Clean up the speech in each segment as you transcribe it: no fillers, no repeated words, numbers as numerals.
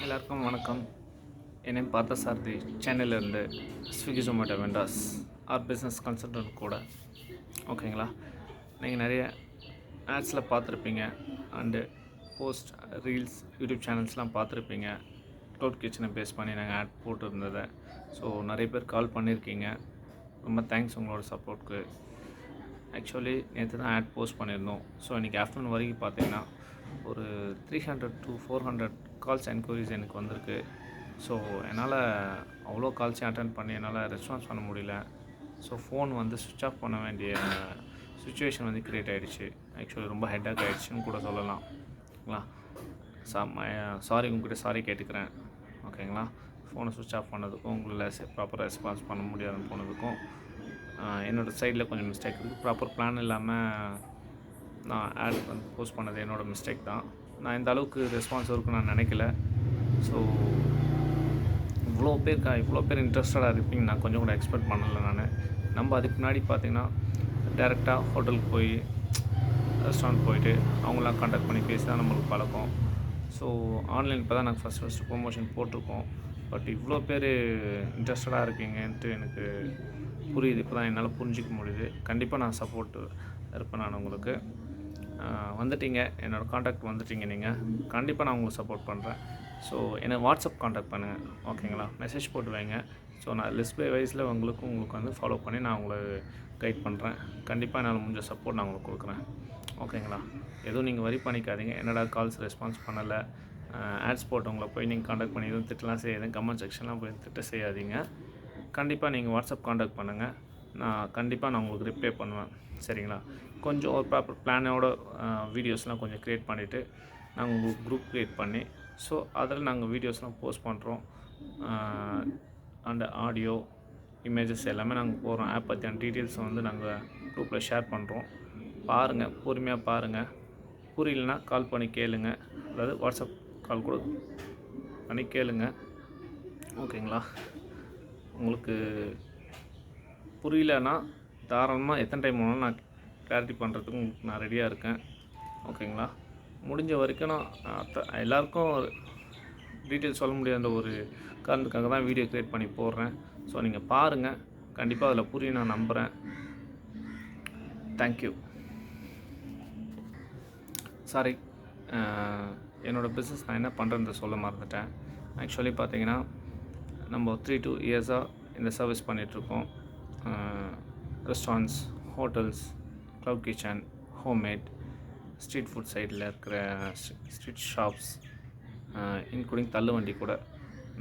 எல்லாருக்கும் வணக்கம். என் நேம் பார்த்தசாரதி. சென்னையிலேருந்து Swiggy Zomato vendors are business consultant கூட. ஓகேங்களா? நீங்கள் நிறைய ஆட்ஸில் பார்த்துருப்பீங்க. அண்டு போஸ்ட் ரீல்ஸ் யூடியூப் சேனல்ஸ்லாம் பார்த்துருப்பீங்க. க்ளவுட் கிச்சனை பேஸ் பண்ணி நாங்கள் ஆட் போட்டுருந்ததை. ஸோ நிறைய பேர் கால் பண்ணியிருக்கீங்க. ரொம்ப தேங்க்ஸ் உங்களோட சப்போர்ட்க்கு. ஆக்சுவலி நேற்று தான் ஆட் போஸ்ட் பண்ணியிருந்தோம். ஸோ இன்றைக்கி ஆஃப்டர்நூன் வரைக்கும் பார்த்தீங்கன்னா ஒரு 300 to 400 கால்ஸ் என்கொயரிஸ் எனக்கு வந்திருக்கு. ஸோ என்னால் அவ்வளோ கால்ஸையும் அட்டென்ட் பண்ணி என்னால் ரெஸ்பான்ஸ் பண்ண முடியல. ஸோ ஃபோன் வந்து சுவிட்ச் ஆஃப் பண்ண வேண்டிய சுச்சுவேஷன் வந்து க்ரியேட் ஆகிடுச்சு. ஆக்சுவலி ரொம்ப ஹெட்டாக் ஆகிடுச்சின்னு கூட சொல்லலாம். ஓகேங்களா? சாரி, உங்கள்கிட்ட சாரி கேட்டுக்கிறேன். ஓகேங்களா? ஃபோனை சுவிட்ச் ஆஃப் பண்ணதுக்கும் உங்களால் ப்ராப்பராக ரெஸ்பான்ஸ் பண்ண முடியாதுன்னு போனதுக்கும் என்னோடய சைடில் கொஞ்சம் மிஸ்டேக் இருக்குது. ப்ராப்பர் பிளான் இல்லாமல் நான் ஆட் வந்து போஸ்ட் பண்ணது என்னோடய மிஸ்டேக் தான். நான் இந்த அளவுக்கு ரெஸ்பான்ஸ் இருக்குன்னு நான் நினைக்கல. ஸோ இவ்வளோ பேர் இன்ட்ரெஸ்டடாக இருப்பீங்க நான் கொஞ்சம் கூட எக்ஸ்பெக்ட் பண்ணலை. நம்ம அதுக்கு முன்னாடி பார்த்திங்கன்னா டேரெக்டாக ஹோட்டலுக்கு போய் ரெஸ்டாரண்ட் போயிட்டு அவங்களாம் கான்டாக்ட் பண்ணி பேசி தான் நம்மளுக்கு பழக்கம். ஸோ ஆன்லைன் இப்போ தான் நாங்கள் ஃபஸ்ட்டு ப்ரொமோஷன் போட்டிருக்கோம். பட் இவ்வளோ பேர் இன்ட்ரெஸ்டடாக இருக்கீங்கன்ட்டு எனக்கு புரியுது. இப்போ தான் என்னால் புரிஞ்சிக்க முடியுது. கண்டிப்பாக நான் சப்போர்ட்டு இருப்பேன். நான் உங்களுக்கு வந்துட்டீங்க, என்னோடய காண்டாக்ட் வந்துட்டீங்க. நீங்கள் கண்டிப்பாக நான் உங்களுக்கு சப்போர்ட் பண்ணுறேன். ஸோ என்னை வாட்ஸ்அப் காண்டாக்ட் பண்ணுங்கள். ஓகேங்களா? மெசேஜ் போட்டு வைங்க. ஸோ நான் லிஸ்ட் பை வைஸில் உங்களுக்கு வந்து ஃபாலோ பண்ணி நான் உங்களை கைட் பண்ணுறேன். கண்டிப்பாக என்னால் முடிஞ்ச சப்போர்ட் நான் உங்களுக்கு கொடுக்குறேன். ஓகேங்களா? எதுவும் நீங்கள் வரி பண்ணிக்காதீங்க. என்னடா கால்ஸ் ரெஸ்பான்ஸ் பண்ணலை, ஆட்ஸ் போட்டவங்கள போய் நீங்கள் காண்டாக்ட் பண்ணி எதுவும் திட்டலாம் செய்யாதீங்க. கமெண்ட் செக்ஷன்லாம் போய் திட்ட செய்யாதீங்க. கண்டிப்பாக நீங்கள் வாட்ஸ்அப் காண்டாக்ட் பண்ணுங்கள். நான் உங்களுக்கு ரிப்ளை பண்ணுவேன். சரிங்களா? கொஞ்சம் ஒரு ப்ராப்பர் பிளானோட வீடியோஸ்லாம் கொஞ்சம் க்ரியேட் பண்ணிவிட்டு நாங்கள் உங்களுக்கு குரூப் க்ரியேட் பண்ணி ஸோ அதில் நாங்கள் வீடியோஸ்லாம் போஸ்ட் பண்ணுறோம். அண்ட் ஆடியோ, இமேஜஸ் எல்லாமே நாங்கள் போடுறோம். ஆப் பற்றியான டீட்டெயில்ஸை வந்து நாங்கள் குரூப்பில் ஷேர் பண்ணுறோம். பாருங்கள், பொறுமையாக பாருங்கள். புரியலனா கால் பண்ணி கேளுங்க. அதாவது வாட்ஸ்அப் கால் கூட பண்ணி கேளுங்க. ஓகேங்களா? உங்களுக்கு புரியலன்னா தாராளமாக எத்தனை டைம் வேணாலும் நான் கிளாரிட்டி பண்ணுறதுக்கு உங்களுக்கு நான் ரெடியாக இருக்கேன். ஓகேங்களா? முடிஞ்ச வரைக்கும் நான் எல்லாருக்கும் டீட்டெயில்ஸ் சொல்ல முடியாத ஒரு காரணத்துக்காக தான் வீடியோ க்ரியேட் பண்ணி போடுறேன். ஸோ நீங்கள் பாருங்கள். கண்டிப்பாக அதில் புரியும் நான் நம்புகிறேன். தேங்க்யூ. சாரி, என்னோடய பிஸ்னஸ் நான் என்ன பண்ணுறேன்னு சொல்ல மறந்துட்டேன். ஆக்சுவலி பார்த்தீங்கன்னா நம்ம 3-2 இயர்ஸாக இந்த சர்வீஸ் பண்ணிகிட்ருக்கோம். Restaurants, hotels, cloud kitchen, homemade, street food சைடில் இருக்கிற ஸ்ட்ரீட் ஷாப்ஸ், இன்க்ளூடிங் தள்ளுவண்டி கூட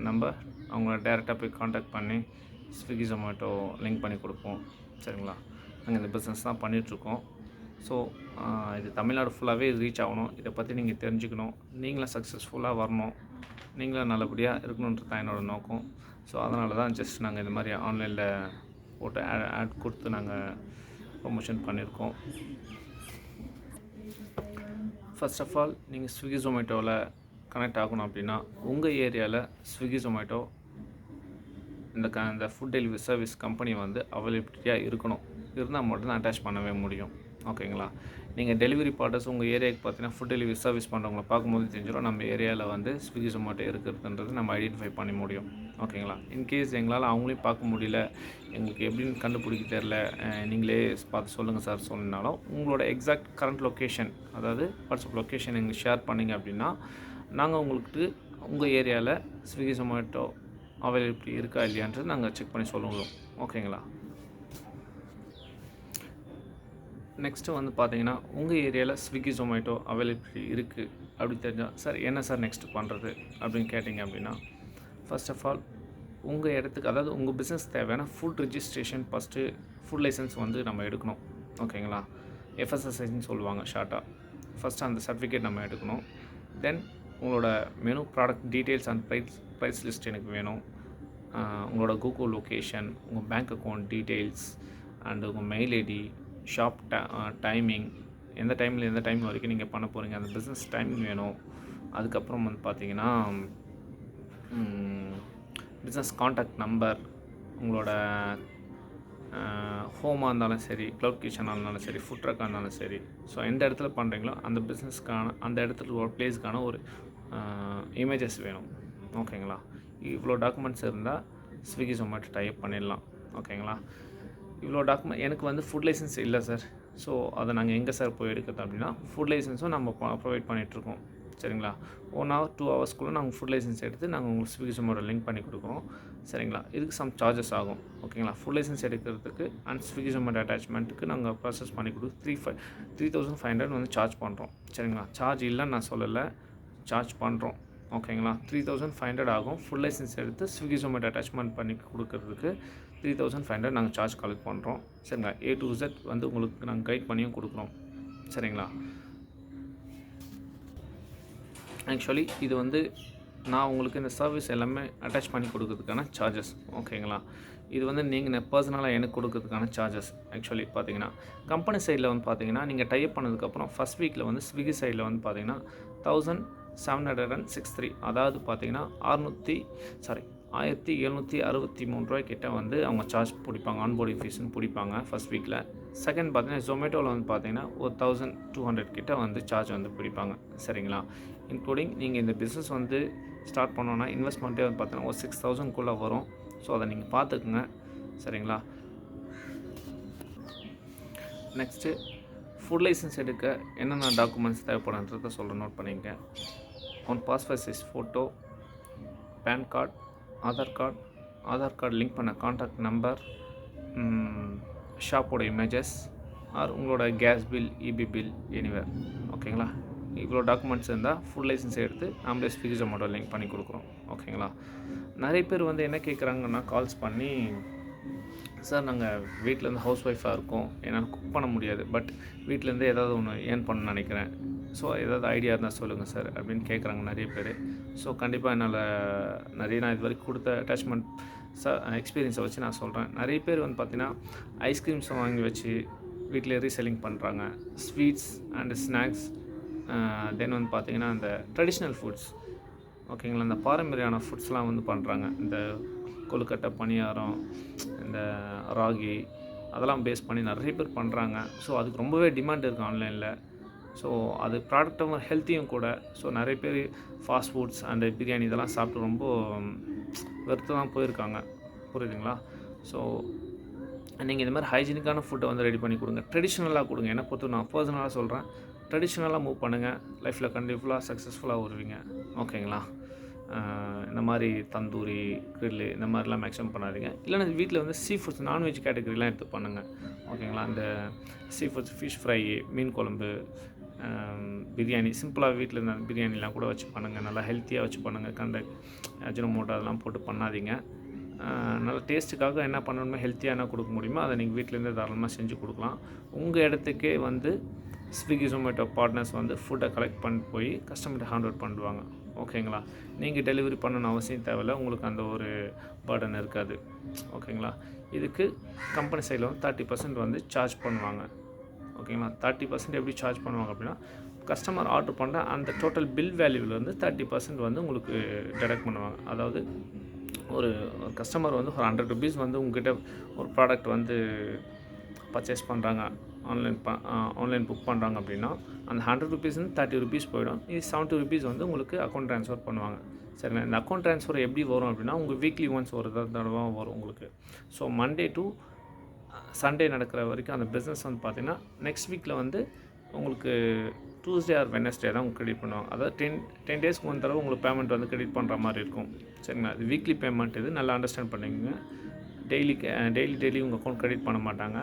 நம்ம அவங்கள டேரெக்டாக போய் காண்டாக்ட் பண்ணி ஸ்விக்கி ஜொமேட்டோ லிங்க் பண்ணி கொடுப்போம். சரிங்களா? நாங்கள் இந்த பிஸ்னஸ் தான் பண்ணிகிட்ருக்கோம். ஸோ இது தமிழ்நாடு ஃபுல்லாகவே ரீச் ஆகணும். இதை பற்றி நீங்கள் தெரிஞ்சுக்கணும். நீங்களும் சக்ஸஸ்ஃபுல்லாக வரணும். நீங்களும் நல்லபடியாக இருக்கணுன்றது தான் என்னோடய நோக்கம். ஸோ அதனால தான் ஜஸ்ட் நாங்கள் இந்த மாதிரி ஆன்லைனில் போட்டு ஆட் கொடுத்து நாங்கள் ப்ரொமோஷன் பண்ணியிருக்கோம். ஃபர்ஸ்ட் ஆஃப் ஆல் நீங்கள் ஸ்விக்கி ஜொமேட்டோவில் கனெக்ட் ஆகணும் அப்படின்னா உங்கள் ஏரியாவில் ஸ்விக்கி ஜொமேட்டோ இந்த ஃபுட் டெலிவரி சர்வீஸ் கம்பெனி வந்து அவைலபிலிட்டியாக இருக்கணும். இருந்தால் மட்டும்தான் அட்டாச் பண்ணவே முடியும். ஓகேங்களா? நீங்கள் டெலிவரி பார்ட்டர்ஸ் உங்கள் ஏரியாவுக்கு பார்த்தீங்கன்னா ஃபுட் டெலிவரி சர்வீஸ் பண்ணுறவங்கள பார்க்கும்போது தெரிஞ்சிடும் நம்ம ஏரியாவில் வந்து ஸ்விக்கி ஜொமேட்டோ இருக்கிறதுன்றது நம்ம ஐடென்டிஃபை பண்ண முடியும். ஓகேங்களா? இன்கேஸ் எங்களால் அவங்களையும் பார்க்க முடியல, எங்களுக்கு எப்படின்னு கண்டுபிடிக்க தெரில, நீங்களே பார்த்து சொல்லுங்கள் சார் சொன்னாலும் உங்களோட எக்ஸாக்ட் கரண்ட் லொக்கேஷன், அதாவது வாட்ஸ்அப் லொக்கேஷன் எங்களுக்கு ஷேர் பண்ணிங்க அப்படின்னா நாங்கள் உங்களுக்கு உங்கள் ஏரியாவில் ஸ்விக்கி ஜொமேட்டோ அவைலபிலிட்டி இருக்கா இல்லையான்றது நாங்கள் செக் பண்ணி சொல்லுவோம். ஓகேங்களா? நெக்ஸ்ட்டு வந்து பார்த்தீங்கன்னா உங்கள் ஏரியாவில் ஸ்விக்கி ஜொமேட்டோ அவைலபிலிட்டி இருக்குது அப்படி தெரிஞ்சால் சார் என்ன சார் நெக்ஸ்ட்டு பண்ணுறது அப்படின்னு கேட்டிங்க அப்படின்னா ஃபர்ஸ்ட் ஆஃப் ஆல் உங்கள் இடத்துக்கு, அதாவது உங்கள் பிஸ்னஸ் தேவையான food registration first food licence வந்து நம்ம எடுக்கணும். ஓகேங்களா? FSSAIன்னு சொல்லுவாங்க ஷார்ட்டாக. ஃபஸ்ட்டு அந்த சர்டிஃபிகேட் நம்ம எடுக்கணும். தென் உங்களோட menu, product details and price list எனக்கு வேணும். உங்களோட கூகுள் லொக்கேஷன், உங்கள் பேங்க் அக்கௌண்ட் டீட்டெயில்ஸ் அண்டு உங்கள் மெயில் ஐடி, ஷாப் டைமிங், எந்த டைமில் எந்த டைம் வரைக்கும் நீங்கள் பண்ண போகிறீங்க அந்த பிஸ்னஸ் டைமிங் வேணும். அதுக்கப்புறம் வந்து பார்த்தீங்கன்னா பிஸ்னஸ் காண்டாக்ட் நம்பர், உங்களோட ஹோமாக இருந்தாலும் சரி, க்ளவுட் கிச்சனாக இருந்தாலும் சரி, ஃபுட் ட்ரக்காக இருந்தாலும் சரி, ஸோ எந்த இடத்துல பண்ணுறீங்களோ அந்த பிஸ்னஸ்க்கான அந்த இடத்துல ஒரு பிளேஸ்க்கான ஒரு இமேஜஸ் வேணும். ஓகேங்களா. இவ்வளோ டாக்குமெண்ட்ஸ் இருந்தால் ஸ்விக்கி ஜொமேட்டோ டைப் பண்ணிடலாம். ஓகேங்களா. இவ்வளோ டாக்குமெண்ட் எனக்கு வந்து ஃபுட் லைசன்ஸ் இல்லை சார். ஸோ அதை நாங்கள் எங்கே சார் போய் எடுக்கிறது அப்படின்னா, ஃபுட் லைசன்ஸும் நம்ம ப்ரொவைட் பண்ணிகிட்ருக்கோம். சரிங்களா. 1 hour 2 hours நாங்கள் ஃபுட் லைசன்ஸ் எடுத்து நாங்கள் உங்களுக்கு ஸ்விக்கி ஜொமேட்டோ லிங்க் பண்ணி கொடுக்குறோம். சரிங்களா. இதுக்கு சம் சார்ஜஸ் ஆகும். ஓகேங்களா. ஃபுட் லைசன்ஸ் எடுக்கிறதுக்கு அண்ட் ஸ்விக்கி ஜொமேட்டோ அட்டாச்மெண்ட்டுக்கு நாங்கள் ப்ராசஸ் பண்ணி கொடுத்து 3500 வந்து சார்ஜ் பண்ணுறோம். சரிங்களா. சார்ஜ் இல்லைன்னு நான் சொல்லலை, சார்ஜ் பண்ணுறோம். ஓகேங்களா. 3500 ஆகும். ஃபுல் லைசன்ஸ் எடுத்து ஸ்விக்கி ஜொமேட்டோ அட்டாச்மெண்ட் பண்ணி கொடுக்கறதுக்கு 3500 நாங்கள் சார்ஜ் கலெக்ட் பண்ணுறோம். சரிங்களா. A to Z வந்து உங்களுக்கு நாங்கள் கைட் பண்ணியும் கொடுக்குறோம். சரிங்களா. ஆக்சுவலி இது வந்து நான் உங்களுக்கு இந்த சர்வீஸ் எல்லாமே அட்டாச் பண்ணி கொடுக்கறதுக்கான சார்ஜஸ். ஓகேங்களா. இது வந்து நீங்கள் பர்சனலாக எனக்கு கொடுக்கறதுக்கான சார்ஜஸ். ஆக்சுவலி பார்த்தீங்கன்னா கம்பெனி சைடில் வந்து பார்த்தீங்கன்னா நீங்கள் டைப் பண்ணதுக்கப்புறம் ஃபஸ்ட் வீக்கில் வந்து ஸ்விக்கி சைடில் வந்து பார்த்தீங்கன்னா 1763, அதாவது பார்த்தீங்கன்னா 1763 ரூபாய் கிட்ட வந்து அவங்க சார்ஜ் பிடிப்பாங்க, ஆன்போர்டிங் ஃபீஸ்னு பிடிப்பாங்க ஃபஸ்ட் வீக்கில். செகண்ட் பார்த்தீங்கன்னா ஜொமேட்டோவில் வந்து பார்த்தீங்கன்னா ஒரு 1200 கிட்ட வந்து சார்ஜ் வந்து பிடிப்பாங்க. சரிங்களா. இன்க்ளூடிங் நீங்கள் இந்த பிஸ்னஸ் வந்து ஸ்டார்ட் பண்ணோன்னா இன்வெஸ்ட்மெண்ட்டே வந்து பார்த்தீங்கன்னா ஒரு 6000 வரும். ஸோ அதை நீங்கள் பார்த்துக்குங்க. சரிங்களா. நெக்ஸ்ட்டு ஃபுட் லைசன்ஸ் எடுக்க என்னென்ன டாக்குமெண்ட்ஸ் தேவைப்படுன்றதை சொல்ல நோட் பண்ணிங்க. One passport size photo, PAN card, Aadhaar card link பண்ண கான்டாக்ட் நம்பர், ஷாப்போட இமேஜஸ் ஆர் உங்களோட gas bill, EB bill, anywhere. ஓகேங்களா. இவ்வளோ டாக்குமெண்ட்ஸ் இருந்தால் ஃபுல் லைசன்ஸ் எடுத்து நம்மளே ஸ்விக்கி ஜொமேட்டோ லிங்க் பண்ணி கொடுக்குறோம். ஓகேங்களா. நிறைய பேர் வந்து என்ன கேட்குறாங்கன்னா கால்ஸ் பண்ணி, சார் நாங்கள் வீட்டிலேருந்து ஹவுஸ் ஒய்ஃபாக இருக்கோம், என்னால் குக் பண்ண முடியாது, பட் வீட்டிலேருந்து ஏதாவது ஒன்று ஏர்ன் பண்ண நினைக்கிறேன், ஸோ ஏதாவது ஐடியா இருந்தால் சொல்லுங்கள் சார் அப்படின்னு கேட்குறாங்க நிறைய பேர். ஸோ கண்டிப்பாக என்னால் நான் இது வரைக்கும் கொடுத்த அட்டாச்மெண்ட் எக்ஸ்பீரியன்ஸை வச்சு நான் சொல்கிறேன். நிறைய பேர் வந்து பார்த்திங்கன்னா ஐஸ்கிரீம்ஸை வாங்கி வச்சு வீட்டில் ரீசெல்லிங் பண்ணுறாங்க. ஸ்வீட்ஸ் அண்டு ஸ்நாக்ஸ், தென் வந்து பார்த்திங்கன்னா இந்த ட்ரெடிஷ்னல் ஃபுட்ஸ். ஓகேங்களா. இந்த பாரம்பரியான ஃபுட்ஸ்லாம் வந்து பண்ணுறாங்க. இந்த கொழுக்கட்டை, பணியாரம், இந்த ராகி, அதெல்லாம் பேஸ் பண்ணி நிறைய பேர் பண்ணுறாங்க. ஸோ அதுக்கு ரொம்பவே டிமாண்ட் இருக்குது ஆன்லைனில். ஸோ அது ப்ராடக்ட்டும் ஹெல்த்தியும் கூட. ஸோ நிறைய பேர் ஃபாஸ்ட் ஃபுட்ஸ் அண்டு பிரியாணி இதெல்லாம் சாப்பிட்டு ரொம்ப வெறுத்து தான் போயிருக்காங்க. புரியுதுங்களா. ஸோ நீங்கள் இந்த மாதிரி ஹைஜீனிக்கான ஃபுட்டை வந்து ரெடி பண்ணி கொடுங்க, ட்ரெடிஷ்னலாக கொடுங்க. என்னை பொறுத்து நான் பர்சனலாக சொல்கிறேன், ட்ரெடிஷ்னலாக மூவ் பண்ணுங்கள், லைஃப்பில் கண்டிப்பாக சக்ஸஸ்ஃபுல்லாக வருவீங்க. ஓகேங்களா. இந்த மாதிரி தந்தூரி, கிரில்லு இந்த மாதிரிலாம் மேக்ஸிமம் பண்ணாதீங்க. இல்லைன்னா வீட்டில் வந்து சீ ஃபுட்ஸ், நான்வெஜ் கேட்டகரிலாம் எடுத்து பண்ணுங்கள். ஓகேங்களா. இந்த சீ ஃபுட்ஸ், ஃபிஷ் ஃப்ரை, மீன் குழம்பு, பிரியாணி, சிம்பிளாக வீட்டில் இருந்த பிரியாணிலாம் கூட வச்சு பண்ணுங்கள். நல்லா ஹெல்த்தியாக வச்சு பண்ணுங்கள். அஜினோமோட்டோ அதெல்லாம் போட்டு பண்ணாதீங்க. நல்ல டேஸ்ட்டுக்காக என்ன பண்ணணுமோ ஹெல்த்தியாக என்ன கொடுக்க முடியுமோ அதை நீங்கள் வீட்டிலேருந்து தாராளமாக செஞ்சு கொடுக்கலாம். உங்கள் இடத்துக்கே வந்து ஸ்விக்கி ஜொமேட்டோ பார்ட்னர்ஸ் வந்து ஃபுட்டை கலெக்ட் பண்ணிட்டு போய் கஸ்டமர்கிட்ட ஹேண்ட் ஓவர் பண்ணுவாங்க. ஓகேங்களா. நீங்கள் டெலிவரி பண்ணணும்னு அவசியம் தேவையில்லை, உங்களுக்கு அந்த ஒரு பர்டன் இருக்காது. ஓகேங்களா. இதுக்கு கம்பெனி சைடில் வந்து 30% வந்து சார்ஜ் பண்ணுவாங்க. ஓகேங்களா. 30% எப்படி சார்ஜ் பண்ணுவாங்க அப்படின்னா, கஸ்டமர் ஆர்டர் பண்ணுற அந்த டோட்டல் பில் வேல்யூவிலேருந்து 30% வந்து உங்களுக்கு டிடக்ட் பண்ணுவாங்க. அதாவது ஒரு கஸ்டமர் வந்து ஒரு 100 rupees வந்து உங்ககிட்ட ஒரு ப்ராடக்ட் வந்து பர்ச்சேஸ் பண்ணுறாங்க, ஆன்லைன் புக் பண்ணுறாங்க அப்படின்னா, அந்த 100 rupees 30 rupees போயிடும். இது 70 rupees வந்து உங்களுக்கு அக்கௌண்ட் ட்ரான்ஸ்ஃபர் பண்ணுவாங்க. சரிங்களா. இந்த அக்கௌண்ட் ட்ரான்ஸ்ஃபர் எப்படி வரும் அப்படின்னா, உங்கள் வீக்லி ஒன்ஸ் ஒரு தடவை வரும் உங்களுக்கு. ஸோ மண்டே டு சண்டே நடக்கிற வரைக்கும் அந்த பிஸ்னஸ் வந்து பார்த்திங்கன்னா, நெக்ஸ்ட் வீக்கில் வந்து உங்களுக்கு Tuesday ஆர் Wednesday தான் உங்களுக்கு கிரெடிட் பண்ணுவாங்க. அதாவது 10 டேஸ்க்கு ஒரு தடவை உங்களுக்கு பேமெண்ட் வந்து கிரெடிட் பண்ணுற மாதிரி இருக்கும். சரிங்களா. இது வீக்லி பேமெண்ட், இது நல்லா அண்டர்ஸ்டாண்ட் பண்ணிக்கோங்க. டெய்லி உங்கள் அக்கௌண்ட் கிரெடிட் பண்ண மாட்டாங்க.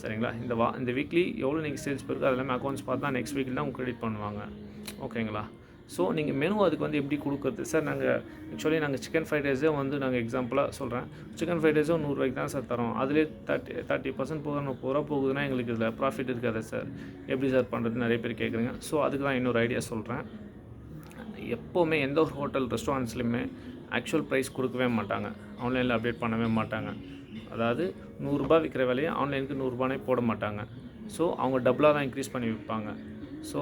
சரிங்களா. இந்த வீக்லி எவ்வளோ நீங்கள் சேல்ஸ் போயிருக்கு அது எல்லாமே அக்கௌண்ட்ஸ் பார்த்து தான் நெக்ஸ்ட் வீக்கில் தான் உங்களுக்கு கிரெடிட் பண்ணுவாங்க. ஓகேங்களா. ஸோ நீங்கள் மெனு அதுக்கு வந்து எப்படி கொடுக்குறது சார்? நாங்கள் சிக்கன் ஃப்ரைட் ரைஸே வந்து நாங்கள் எக்ஸாம்பிளாக சொல்கிறேன், சிக்கன் ஃப்ரைட் ரைஸும் 100 ரூபாய்க்கு தான் சார் தரோம். அதிலே 30% போக 30 ரூபா போகுதுன்னா எங்களுக்கு இதில் ப்ராஃபிட் இருக்காது சார், எப்படி சார் பண்ணுறது நிறைய பேர் கேட்குறீங்க. ஸோ அதுக்கு தான் இன்னொரு ஐடியா சொல்கிறேன். எப்போவுமே எந்த ஒரு ஹோட்டல் ரெஸ்டாரண்ட்ஸ்லையுமே ஆக்சுவல் ப்ரைஸ் கொடுக்கவே மாட்டாங்க, ஆன்லைனில் அப்டேட் பண்ணவே மாட்டாங்க. அதாவது 100 ரூபா விற்கிற விலையை ஆன்லைனுக்கு 100 ரூபானே போட மாட்டாங்க. ஸோ அவங்க டபுளாக தான் இன்க்ரீஸ் பண்ணி விற்பாங்க. ஸோ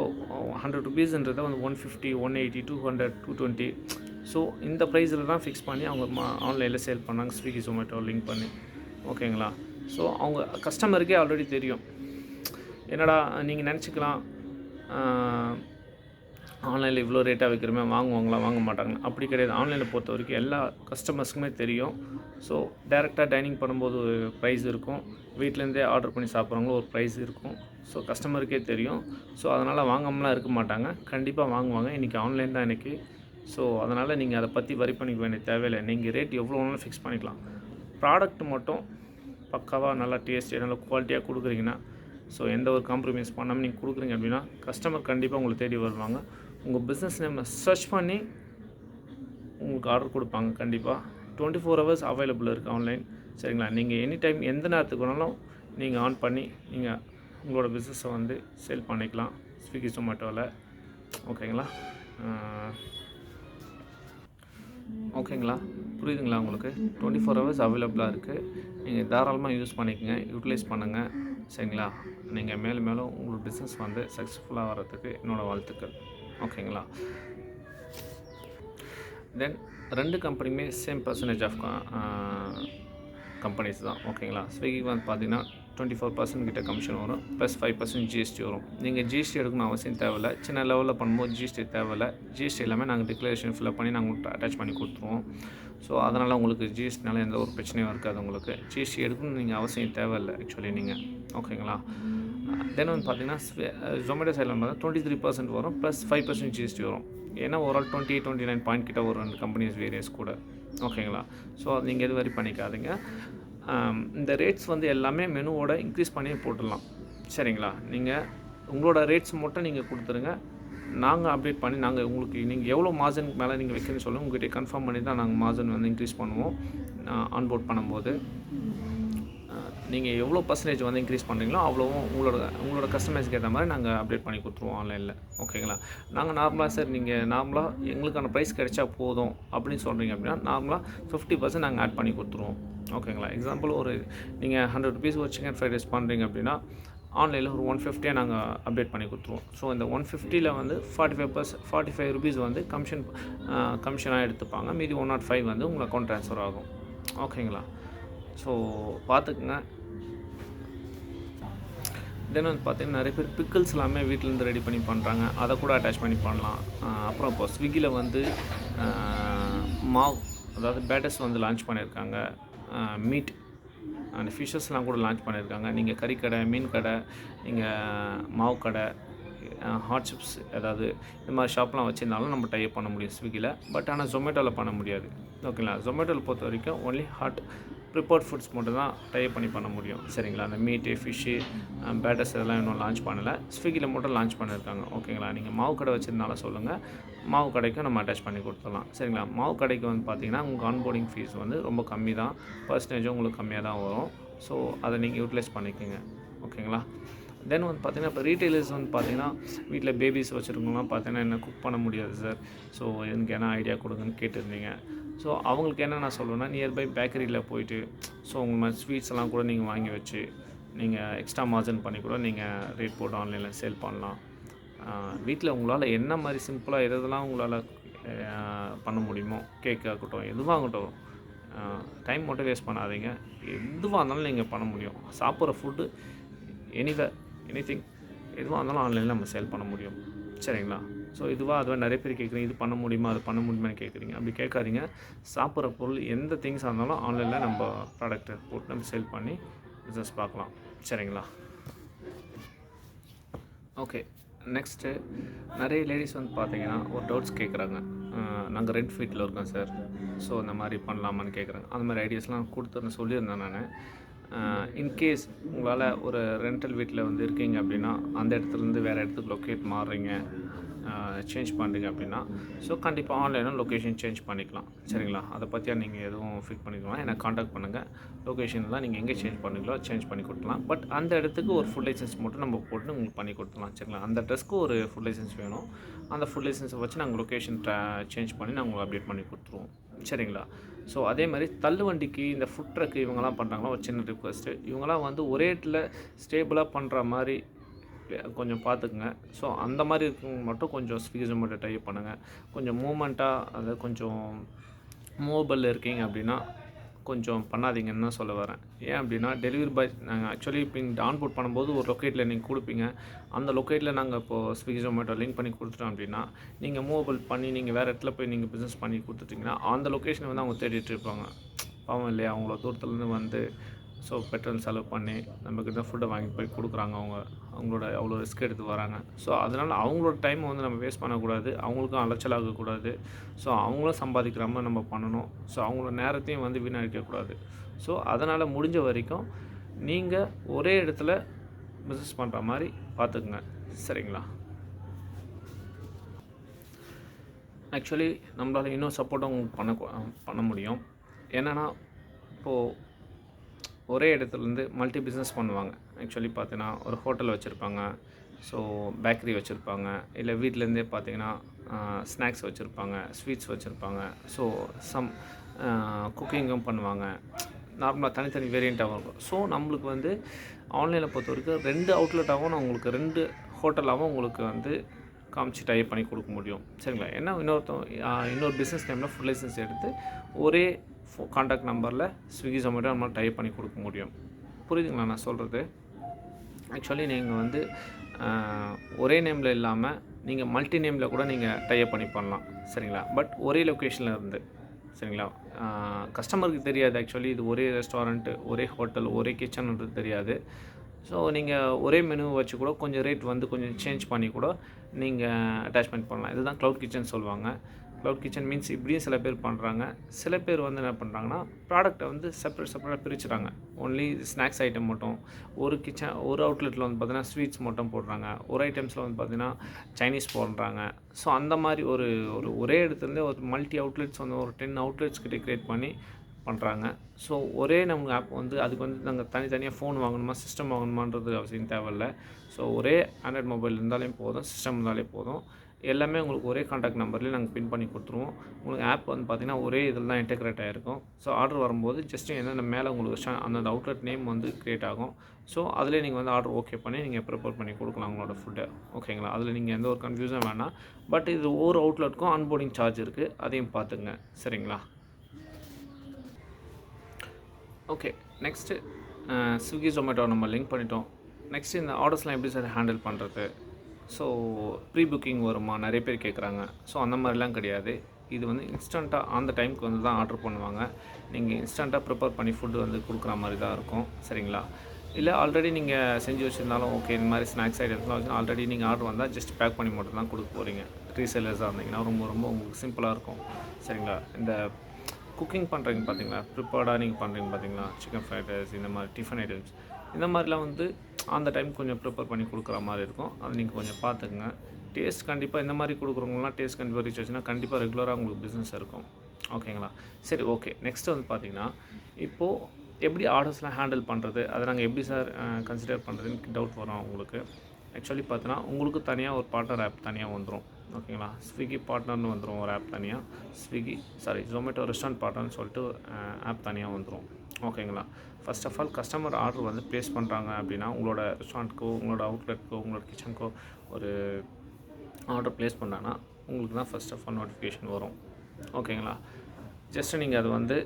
100 rupeesன்றதை வந்து 150, 180, 200, 220, ஸோ இந்த ப்ரைஸில் தான் ஃபிக்ஸ் பண்ணி அவங்க ஆன்லைனில் சேல் பண்ணாங்க, ஸ்விக்கி ஜொமேட்டோ லிங்க் பண்ணி. ஓகேங்களா. ஸோ அவங்க கஸ்டமருக்கே ஆல்ரெடி தெரியும். என்னடா நீங்கள் நினச்சிக்கலாம், ஆன்லைனில் இவ்வளோ ரேட்டாக வைக்கிறோமே வாங்குவாங்களா வாங்க மாட்டாங்க, அப்படி கிடையாது. ஆன்லைனில் பொறுத்த வரைக்கும் எல்லா கஸ்டமர்ஸுக்குமே தெரியும். ஸோ டேரெக்டாக டைனிங் பண்ணும்போது ஒரு ப்ரைஸ் இருக்கும், வீட்டிலேருந்தே ஆர்டர் பண்ணி சாப்பிட்றவங்களும் ஒரு ப்ரைஸ் இருக்கும். ஸோ கஸ்டமருக்கே தெரியும். ஸோ அதனால் வாங்காமலாம் இருக்க மாட்டாங்க, கண்டிப்பாக வாங்குவாங்க. இன்றைக்கி ஆன்லைன் தான் இன்றைக்கி. ஸோ அதனால் நீங்கள் அதை பற்றி வரி பண்ணிக்க வேண்டிய தேவையில்லை. நீங்கள் ரேட் எவ்வளோ வேணாலும் ஃபிக்ஸ் பண்ணிக்கலாம். ப்ராடக்ட் மட்டும் பக்காவாக நல்லா டேஸ்ட்டு நல்லா குவாலிட்டியாக கொடுக்குறீங்கன்னா, ஸோ எந்த ஒரு காம்ப்ரமைஸ் பண்ணாமல் நீங்கள் கொடுக்குறீங்க அப்படின்னா கஸ்டமர் கண்டிப்பாக உங்களை தேடி வருவாங்க. உங்கள் பிஸ்னஸ் நேமை சர்ச் பண்ணி உங்களுக்கு ஆர்டர் கொடுப்பாங்க. கண்டிப்பாக 24 ஹவர்ஸ் அவைலபிள் இருக்குது ஆன்லைன். சரிங்களா? நீங்கள் எனி டைம் எந்த நேரத்துக்கு வேணாலும் நீங்கள் ஆன் பண்ணி நீங்கள் உங்களோட பிஸ்னஸை வந்து சேல் பண்ணிக்கலாம் ஸ்விக்கி ஜொமேட்டோவில். ஓகேங்களா? ஓகேங்களா? புரியுதுங்களா உங்களுக்கு? 24 ஹவர்ஸ் அவைலபிளாக இருக்குது. நீங்கள் தாராளமாக யூஸ் பண்ணிக்கோங்க, யூட்டிலைஸ் பண்ணுங்கள். சரிங்களா? நீங்கள் மேலும் மேலும் உங்களோட பிஸ்னஸ் வந்து சக்ஸஸ்ஃபுல்லாக வர்றதுக்கு என்னோடய வாழ்த்துக்கள். ஓகேங்களா? தென் 2 கம்பெனியுமே சேம் பர்சன்டேஜ் ஆஃப் கம்பெனிஸ் தான். ஓகேங்களா? ஸ்விக்கிக்கு வந்து பார்த்தீங்கன்னா 24% கிட்ட கமிஷன் வரும், ப்ளஸ் 5% ஜிஎஸ்டி வரும். நீங்கள் ஜிஎஸ்டி எடுக்கணும் அவசியம் தேவையில்லை. சின்ன லெவலில் பண்ணும்போது ஜிஎஸ்டி தேவையில்லை. ஜிஎஸ்டி எல்லாமே நாங்கள் டிக்ளரேஷன் ஃபில்அப் பண்ணி நாங்கள் உங்களுக்கு அட்டாச் பண்ணி கொடுத்துருவோம். ஸோ அதனால் உங்களுக்கு ஜிஎஸ்டினால எந்த ஒரு பிரச்சனையும் இருக்காது. உங்களுக்கு ஜிஎஸ்டி எடுக்கணும்னு நீங்கள் அவசியம் தேவையில்லை ஆக்சுவலி நீங்கள். ஓகேங்களா? தென் வந்து பார்த்தீங்கன்னா ஜொமேட்டோ சைடில் வந்து 23% வரும், ப்ளஸ் 5% ஜிஎஸ்டி வரும். ஏன்னா ஓவரால் 28-29 பாயிண்ட் கிட்ட ஒரு 2 கம்பெனிஸ் வேரியஸ் கூட. ஓகேங்களா? ஸோ நீங்கள் எது வரி பண்ணிக்காதீங்க. இந்த ரேட்ஸ் வந்து எல்லாமே மெனுவோட இன்க்ரீஸ் பண்ணி போட்டுடலாம். சரிங்களா? நீங்கள் உங்களோட ரேட்ஸ் மட்டும் நீங்கள் கொடுத்துருங்க, நாங்கள் அப்டேட் பண்ணி நாங்கள் உங்களுக்கு நீங்கள் எவ்வளோ மார்ஜனுக்கு மேலே நீங்கள் வைக்கணும்னு சொல்லுங்கள். உங்கள்கிட்ட கன்ஃபார்ம் பண்ணி தான் நாங்கள் மார்ஜன் வந்து இன்க்ரீஸ் பண்ணுவோம் ஆன்போர்ட் பண்ணும்போது. நீங்கள் எவ்வளோ பர்சன்டேஜ் வந்து இன்க்ரீஸ் பண்ணுறீங்களோ அவ்வளோவும் உங்களோட கஸ்டமைஸ்க்கு ஏற்ற மாதிரி நாங்கள் அப்டேட் பண்ணி கொடுத்துருவோம் ஆன்லைனில். ஓகேங்களா? நாங்கள் நார்மலாக சார் நீங்கள் நார்மலாக எங்களுக்கான ப்ரைஸ் கிடைச்சா போதும் அப்படின்னு சொல்கிறீங்க அப்படின்னா நார்மலாக 50% நாங்கள் ஆட் பண்ணி கொடுத்துருவோம். ஓகேங்களா? எக்ஸாம்பிள் ஒரு நீங்கள் 100 ருபீஸ் ஒரு சிக்கன் ஃப்ரைட் ரைஸ் பண்ணுறீங்க அப்படின்னா ஆன்லைனில் ஒரு 150 நாங்கள் அப்டேட் பண்ணி கொடுத்துருவோம். ஸோ இந்த 150ல் வந்து 45 ருபீஸ் வந்து கமிஷனாக எடுத்துப்பாங்க. மீதி 105 வந்து உங்கள் அக்கௌண்ட் ட்ரான்ஸ்ஃபர் ஆகும். ஓகேங்களா? ஸோ பார்த்துக்குங்க. தென் வந்து பார்த்தீங்கன்னா நிறைய பேர் பிக்கிள்ஸ் எல்லாமே வீட்டிலேருந்து ரெடி பண்ணி பண்ணுறாங்க, அதை கூட அட்டாச் பண்ணி பண்ணலாம். அப்புறம் இப்போ ஸ்விக்கியில் வந்து மாவு, அதாவது பேட்டர்ஸ் வந்து லான்ச் பண்ணியிருக்காங்க. மீட் அண்ட் ஃபிஷ்ஷஸ்லாம் கூட லான்ச் பண்ணியிருக்காங்க. நீங்கள் கறிக்கடை, மீன் கடை, நீங்கள் மாவு கடை, ஹாட் சிப்ஸ் ஏதாவது இந்த மாதிரி ஷாப்லாம் வச்சுருந்தாலும் நம்ம டைப் பண்ண முடியும் ஸ்விக்கியில். பட் ஆனால் ஜொமேட்டோவில் பண்ண முடியாது. ஓகேங்களா? ஜொமேட்டோவில் பொறுத்த வரைக்கும் ஒன்லி ஹாட் ப்ரிப்பேர்ட் ஃபுட்ஸ் மட்டும் தான் டைப் பண்ணி பண்ண முடியும். சரிங்களா? அந்த மீட்டு, ஃபிஷ்ஷு, பேட்டர்ஸ் இதெல்லாம் இன்னும் லான்ச் பண்ணலை. ஸ்விக்கியில் மட்டும் லான்ச் பண்ணியிருக்காங்க. ஓகேங்களா? நீங்கள் மாவு கடை வச்சுருந்தாலும் சொல்லுங்கள், மாவு கடைக்கும் நம்ம அட்டாச் பண்ணி கொடுத்துடலாம். சரிங்களா? மாவு கடைக்கு வந்து பார்த்திங்கன்னா உங்களுக்கு ஆன்போர்டிங் ஃபீஸ் வந்து ரொம்ப கம்மி தான், பர்சன்டேஜும் உங்களுக்கு கம்மியாக தான் வரும். ஸோ அதை நீங்கள் யூட்டிலைஸ் பண்ணிக்கோங்க. ஓகேங்களா? தென் வந்து பார்த்திங்கன்னா இப்போ ரீட்டெயிலர்ஸ் வந்து பார்த்திங்கன்னா வீட்டில் பேபிஸ் வச்சுருக்கவங்களாம் பார்த்திங்கன்னா என்ன குக் பண்ண முடியாது சார், ஸோ எனக்கு என்ன ஐடியா கொடுங்கன்னு கேட்டிருந்தீங்க. ஸோ அவங்களுக்கு என்ன நான் சொல்லுவேன்னா, நியர்பை பேக்கரியில் போயிட்டு ஸோ உங்கள் மாதிரி ஸ்வீட்ஸ் எல்லாம் கூட நீங்கள் வாங்கி வச்சு நீங்கள் எக்ஸ்ட்ரா மார்ஜின் பண்ணி கூட நீங்கள் ரேட் போட்டு ஆன்லைனில் சேல் பண்ணலாம். வீட்டில் உங்களால் என்ன மாதிரி சிம்பிளாக எதெல்லாம் உங்களால் பண்ண முடியுமோ, கேக் ஆகட்டும் எதுவாகட்டும், டைம் மட்டும் வேஸ்ட் பண்ணாதீங்க. எதுவாக இருந்தாலும் நீங்கள் பண்ண முடியும். சாப்பிட்ற ஃபுட்டு எனிதிங் எதுவாக இருந்தாலும் ஆன்லைனில் நம்ம சேல் பண்ண முடியும். சரிங்களா? ஸோ அதுவாக நிறைய பேர் கேட்குறீங்க, இது பண்ண முடியுமா அது பண்ண முடியுமான்னு கேட்குறீங்க. அப்படி கேட்காதீங்க. சாப்பிட்ற பொருள் எந்த திங்ஸாக இருந்தாலும் ஆன்லைனில் நம்ம ப்ராடக்ட்டை போட்டு நம்ம சேல் பண்ணி பிஸ்னஸ் பார்க்கலாம். சரிங்களா? ஓகே, நெக்ஸ்ட்டு நிறைய லேடிஸ் வந்து பார்த்தீங்கன்னா ஒரு டவுட்ஸ் கேட்குறாங்க. நாங்கள் ரெண்ட் வீட்டில் இருக்கோம் சார், ஸோ இந்த மாதிரி பண்ணலாமான்னு கேட்குறாங்க. அந்த மாதிரி ஐடியாஸ்லாம் கொடுத்துன்னு சொல்லியிருந்தேன் நான். இன்கேஸ் உங்களால் ஒரு ரெண்டல் வீட்டில் வந்து இருக்கீங்க அப்படின்னா, அந்த இடத்துலேருந்து வேறு இடத்துக்கு லொக்கேட் மாறுறீங்க, சேஞ்ச் பண்ணுறீங்க அப்படின்னா, ஸோ கண்டிப்பாக ஆன்லைனில் லொக்கேஷன் சேஞ்ச் பண்ணிக்கலாம். சரிங்களா? அதை பற்றியா நீங்கள் எதுவும் ஃபிட் பண்ணிக்கலாம், எனக்கு காண்டாக்ட் பண்ணுங்கள். லொக்கேஷன்லாம் நீங்கள் எங்கே சேஞ்ச் பண்ணிங்களோ சேஞ்ச் பண்ணி கொடுக்கலாம். பட் அந்த இடத்துக்கு ஒரு ஃபுல் லைசன்ஸ் மட்டும் நம்ம போட்டு உங்களுக்கு பண்ணி கொடுத்துலாம். சரிங்களா? அந்த ட்ரெஸ்க்கு ஒரு ஃபுல் லைசன்ஸ் வேணும். அந்த ஃபுல் லைசன்ஸை வச்சு நாங்கள் லொக்கேஷன் சேஞ்ச் பண்ணி நாங்கள் உங்களுக்கு அப்டேட் பண்ணி கொடுத்துருவோம். சரிங்களா? ஸோ அதே மாதிரி தள்ளுவண்டிக்கு இந்த ஃபுட் ட்ரக்கு இவங்கெல்லாம் பண்ணுறாங்களா, ஒரு சின்ன ரிக்வெஸ்ட்டு, இவங்களாம் வந்து ஒரே இடத்துல ஸ்டேபிளாக பண்ணுற மாதிரி கொஞ்சம் பார்த்துக்குங்க. ஸோ அந்த மாதிரி இருக்கவங்க மட்டும் கொஞ்சம் ஸ்விக்கி ஜொமேட்டோ டைப் பண்ணுங்கள். கொஞ்சம் மூமெண்ட்டாக, அதாவது கொஞ்சம் மூவபிள் இருக்கீங்க அப்படின்னா கொஞ்சம் பண்ணாதீங்கன்னு தான் சொல்ல வரேன். ஏன் அப்படின்னா டெலிவரி பாய் நாங்கள் ஆக்சுவலி இப்போ இங்கே ஆன்போர்ட் பண்ணும்போது ஒரு லொக்கேட்டில் நீங்கள் கொடுப்பீங்க. அந்த லொக்கேட்டில் நாங்கள் இப்போது ஸ்விக்கி ஜொமேட்டோ லிங்க் பண்ணி கொடுத்துட்டோம் அப்படின்னா நீங்கள் மூவபிள் பண்ணி நீங்கள் வேறு இடத்துல போய் நீங்கள் பிஸ்னஸ் பண்ணி கொடுத்துட்டிங்கன்னா அந்த லொக்கேஷனை வந்து அவங்க தேடிட்டு இருப்பாங்க. பாவம் இல்லையா, அவங்கள தூரத்துலேருந்து வந்து ஸோ பெட்ரோல் செலவு பண்ணி நம்மக்கிட்ட ஃபுட்டை வாங்கி போய் கொடுக்குறாங்க. அவங்களோட அவ்வளோ ரிஸ்க் எடுத்து வராங்க. ஸோ அதனால் அவங்களோட டைமை வந்து நம்ம வேஸ்ட் பண்ணக்கூடாது, அவங்களுக்கும் அலைச்சல் ஆகக்கூடாது. ஸோ அவங்களும் சம்பாதிக்கிற மாதிரி நம்ம பண்ணணும். ஸோ அவங்களோட நேரத்தையும் வந்து வீணடிக்கக்கூடாது. ஸோ அதனால் முடிஞ்ச வரைக்கும் நீங்கள் ஒரே இடத்துல பிஸ்னஸ் பண்ணுற மாதிரி பார்த்துக்குங்க. சரிங்களா? ஆக்சுவலி நம்மளால் இன்னும் சப்போர்ட்டும் உங்களுக்கு பண்ண முடியும். என்னென்னா இப்போது ஒரே இடத்துலேருந்து மல்டி பிஸ்னஸ் பண்ணுவாங்க. ஆக்சுவலி பார்த்தீங்கன்னா ஒரு ஹோட்டல் வச்சுருப்பாங்க, ஸோ பேக்கரி வச்சுருப்பாங்க, இல்லை வீட்டிலேருந்தே பார்த்தீங்கன்னா ஸ்நாக்ஸ் வச்சுருப்பாங்க, ஸ்வீட்ஸ் வச்சுருப்பாங்க. ஸோ சம் குக்கிங்கும் பண்ணுவாங்க. நார்மலாக தனித்தனி வேரியண்ட்டாகவும் இருக்கும். ஸோ நம்மளுக்கு வந்து ஆன்லைனில் பொறுத்த வரைக்கும் 2 அவுட்லெட்டாகவும் நான் உங்களுக்கு 2 ஹோட்டலாகவும் உங்களுக்கு வந்து காமிச்சு டைப் பண்ணி கொடுக்க முடியும். சரிங்களா? ஏன்னா இன்னொரு பிஸ்னஸ் டைமில் ஃபுட் லைசன்ஸ் எடுத்து ஒரே கான்டாக்ட் நம்பரில் ஸ்விக்கி ஜொமேட்டோ நம்மளால் டைப் பண்ணி கொடுக்க முடியும். புரியுதுங்களா நான் சொல்கிறது? ஆக்சுவலி நீங்கள் வந்து ஒரே நேமில் இல்லாமல் நீங்கள் மல்டி நேமில் கூட நீங்கள் டைப் பண்ணி பண்ணலாம். சரிங்களா? பட் ஒரே லொக்கேஷனில் இருந்து. சரிங்களா? கஸ்டமருக்கு தெரியாது ஆக்சுவலி இது ஒரே ரெஸ்டாரண்ட்டு, ஒரே ஹோட்டல், ஒரே கிச்சன்ன்றது தெரியாது. ஸோ நீங்கள் ஒரே மெனு வச்சு கூட கொஞ்சம் ரேட் வந்து கொஞ்சம் சேஞ்ச் பண்ணி கூட நீங்கள் அட்டாச்மெண்ட் பண்ணலாம். இதுதான் க்ளவுட் கிச்சன் சொல்லுவாங்க. க்ளவுட் கிச்சன் மீன்ஸ் இப்படியும் சில பேர் பண்ணுறாங்க. சில பேர் வந்து என்ன பண்ணுறாங்கன்னா ப்ராடக்ட்டை வந்து செப்பரேட்டாக பிரிச்சுறாங்க. ஒன்லி ஸ்நாக்ஸ் ஐட்டம் மட்டும் ஒரு அவுட்லெட்டில் வந்து பார்த்தீங்கன்னா ஸ்வீட்ஸ் மட்டும் போடுறாங்க. ஒரு ஐட்டம்ஸில் வந்து பார்த்தீங்கன்னா சைனீஸ் போடுறாங்க. ஸோ அந்த மாதிரி ஒரே இடத்துலேருந்தே ஒரு மல்டி அவுட்லெட்ஸ் வந்து ஒரு 10 அவுட்லெட்ஸ் கிட்ட கிரியேட் பண்ணி பண்ணுறாங்க. ஸோ ஒரே நமக்கு ஆப் வந்து அதுக்கு வந்து நாங்கள் தனித்தனியாக ஃபோன் வாங்கணுமா, சிஸ்டம் வாங்கணுமான்றது அவசியம் தேவையில்ல. ஸோ ஒரே ஆண்ட்ராய்ட் மொபைல் இருந்தாலே போதும், சிஸ்டம் இருந்தாலே போதும். எல்லாமே உங்களுக்கு ஒரே கான்டாக்ட் நம்பர்லேயே நாங்கள் பின் பண்ணி கொடுத்துருவோம். உங்களுக்கு ஆப் வந்து பார்த்திங்கன்னா ஒரே இதில் தான் இன்டெகிரேட் ஆகிருக்கும். ஸோ ஆர்டர் வரும்போது ஜஸ்ட்டு என்னென்ன மேலே உங்களுக்கு அந்தந்த அவுட்லெட் நேம் வந்து க்ரியேட் ஆகும். ஸோ அதிலே நீங்கள் வந்து ஆர்டர் ஓகே பண்ணி நீங்கள் ப்ரிப்பேர் பண்ணி கொடுக்கலாம் உங்களோட ஃபுட்டை. ஓகேங்களா? அதில் நீங்கள் எந்த ஒரு கன்ஃபியூஸும் வேணாம். பட் இது ஒவ்வொரு அவுட்லெட்டுக்கும் ஆன்போர்டிங் சார்ஜ் இருக்குது, அதையும் பார்த்துங்க. சரிங்களா? ஓகே, நெக்ஸ்ட்டு ஸ்விக்கி ஜொமேட்டோ நம்ம லிங்க் பண்ணிட்டோம். நெக்ஸ்ட்டு இந்த ஆர்டர்ஸ்லாம் எப்படி சார் ஹேண்டில் பண்ணுறது? ஸோ ப்ரீ புக்கிங் வருமா? நிறைய பேர் கேட்குறாங்க. ஸோ அந்த மாதிரிலாம் கிடையாது. இது வந்து இன்ஸ்டண்ட்டாக அந்த டைமுக்கு வந்து தான் ஆர்டர் பண்ணுவாங்க. நீங்கள் இன்ஸ்டண்ட்டாக ப்ரிப்பேர் பண்ணி ஃபுட்டு வந்து கொடுக்குற மாதிரி தான் இருக்கும். சரிங்களா? இல்லை ஆல்ரெடி நீங்கள் செஞ்சு வச்சுருந்தாலும் ஓகே, இந்த மாதிரி ஸ்நாக்ஸ் ஐட்டம்ஸ்லாம் வச்சு ஆல்ரெடி நீங்கள் ஆர்டர் வந்தால் ஜஸ்ட் பேக் பண்ணி மட்டும் தான் கொடுக்க போகிறீங்க. ரீசேலர்ஸாக இருந்தீங்கன்னா ரொம்ப உங்களுக்கு சிம்பிளாக இருக்கும். சரிங்களா? இந்த குக்கிங் பண்ணுறீங்க பார்த்தீங்களா, ப்ரிப்பேர்டாக நீங்கள் பண்ணுறீங்க பார்த்தீங்களா, சிக்கன் ஃப்ரைட் ரைஸ் இந்த மாதிரி டிஃபன் ஐட்டம்ஸ் இந்த மாதிரிலாம் வந்து அந்த டைம் கொஞ்சம் ப்ரிப்பேர் பண்ணி கொடுக்குற மாதிரி இருக்கும். அதை நீங்கள் கொஞ்சம் பார்த்துக்குங்க. டேஸ்ட் கண்டிப்பாக இந்த மாதிரி கொடுக்குறவங்களாம் டேஸ்ட் கண்டிப்பாக ரீச் ஆச்சுன்னா கண்டிப்பாக ரெகுலராக உங்களுக்கு பிஸ்னஸ் இருக்கும். ஓகேங்களா? சரி, ஓகே. நெக்ஸ்ட்டு வந்து பார்த்தீங்கன்னா இப்போது எப்படி ஆர்டர்ஸ்லாம் ஹேண்டில் பண்ணுறது, அதை நாங்கள் எப்படி சார் கன்சிடர் பண்ணுறதுன்னு டவுட் வரும் உங்களுக்கு. ஆக்சுவலி பார்த்தோன்னா உங்களுக்கு தனியாக ஒரு பார்ட்னர் ஆப் தனியாக வந்துடும். ஓகேங்களா? ஸ்விக்கி பார்ட்னர்னு வந்துடும் ஒரு ஆப் தனியாக. ஜொமேட்டோ ரெஸ்டாரண்ட் பார்ட்னர்னு சொல்லிட்டு ஆப் தனியாக வந்துடும். ஓகேங்களா? First of all customer order வந்து ப்ளேஸ் பண்ணுறாங்க அப்படின்னா உங்களோட ரெஸ்டாரண்ட்க்கோ, உங்களோட அவுட்லெட்க்கோ, உங்களோட கிச்சனுக்கோ ஒரு ஆர்டர் ப்ளேஸ் பண்ணாங்கன்னா உங்களுக்கு தான் ஃபர்ஸ்ட் ஆஃப் ஆல் நோட்டிஃபிகேஷன் வரும். ஓகேங்களா? ஜஸ்ட்டு நீங்கள் அது வந்து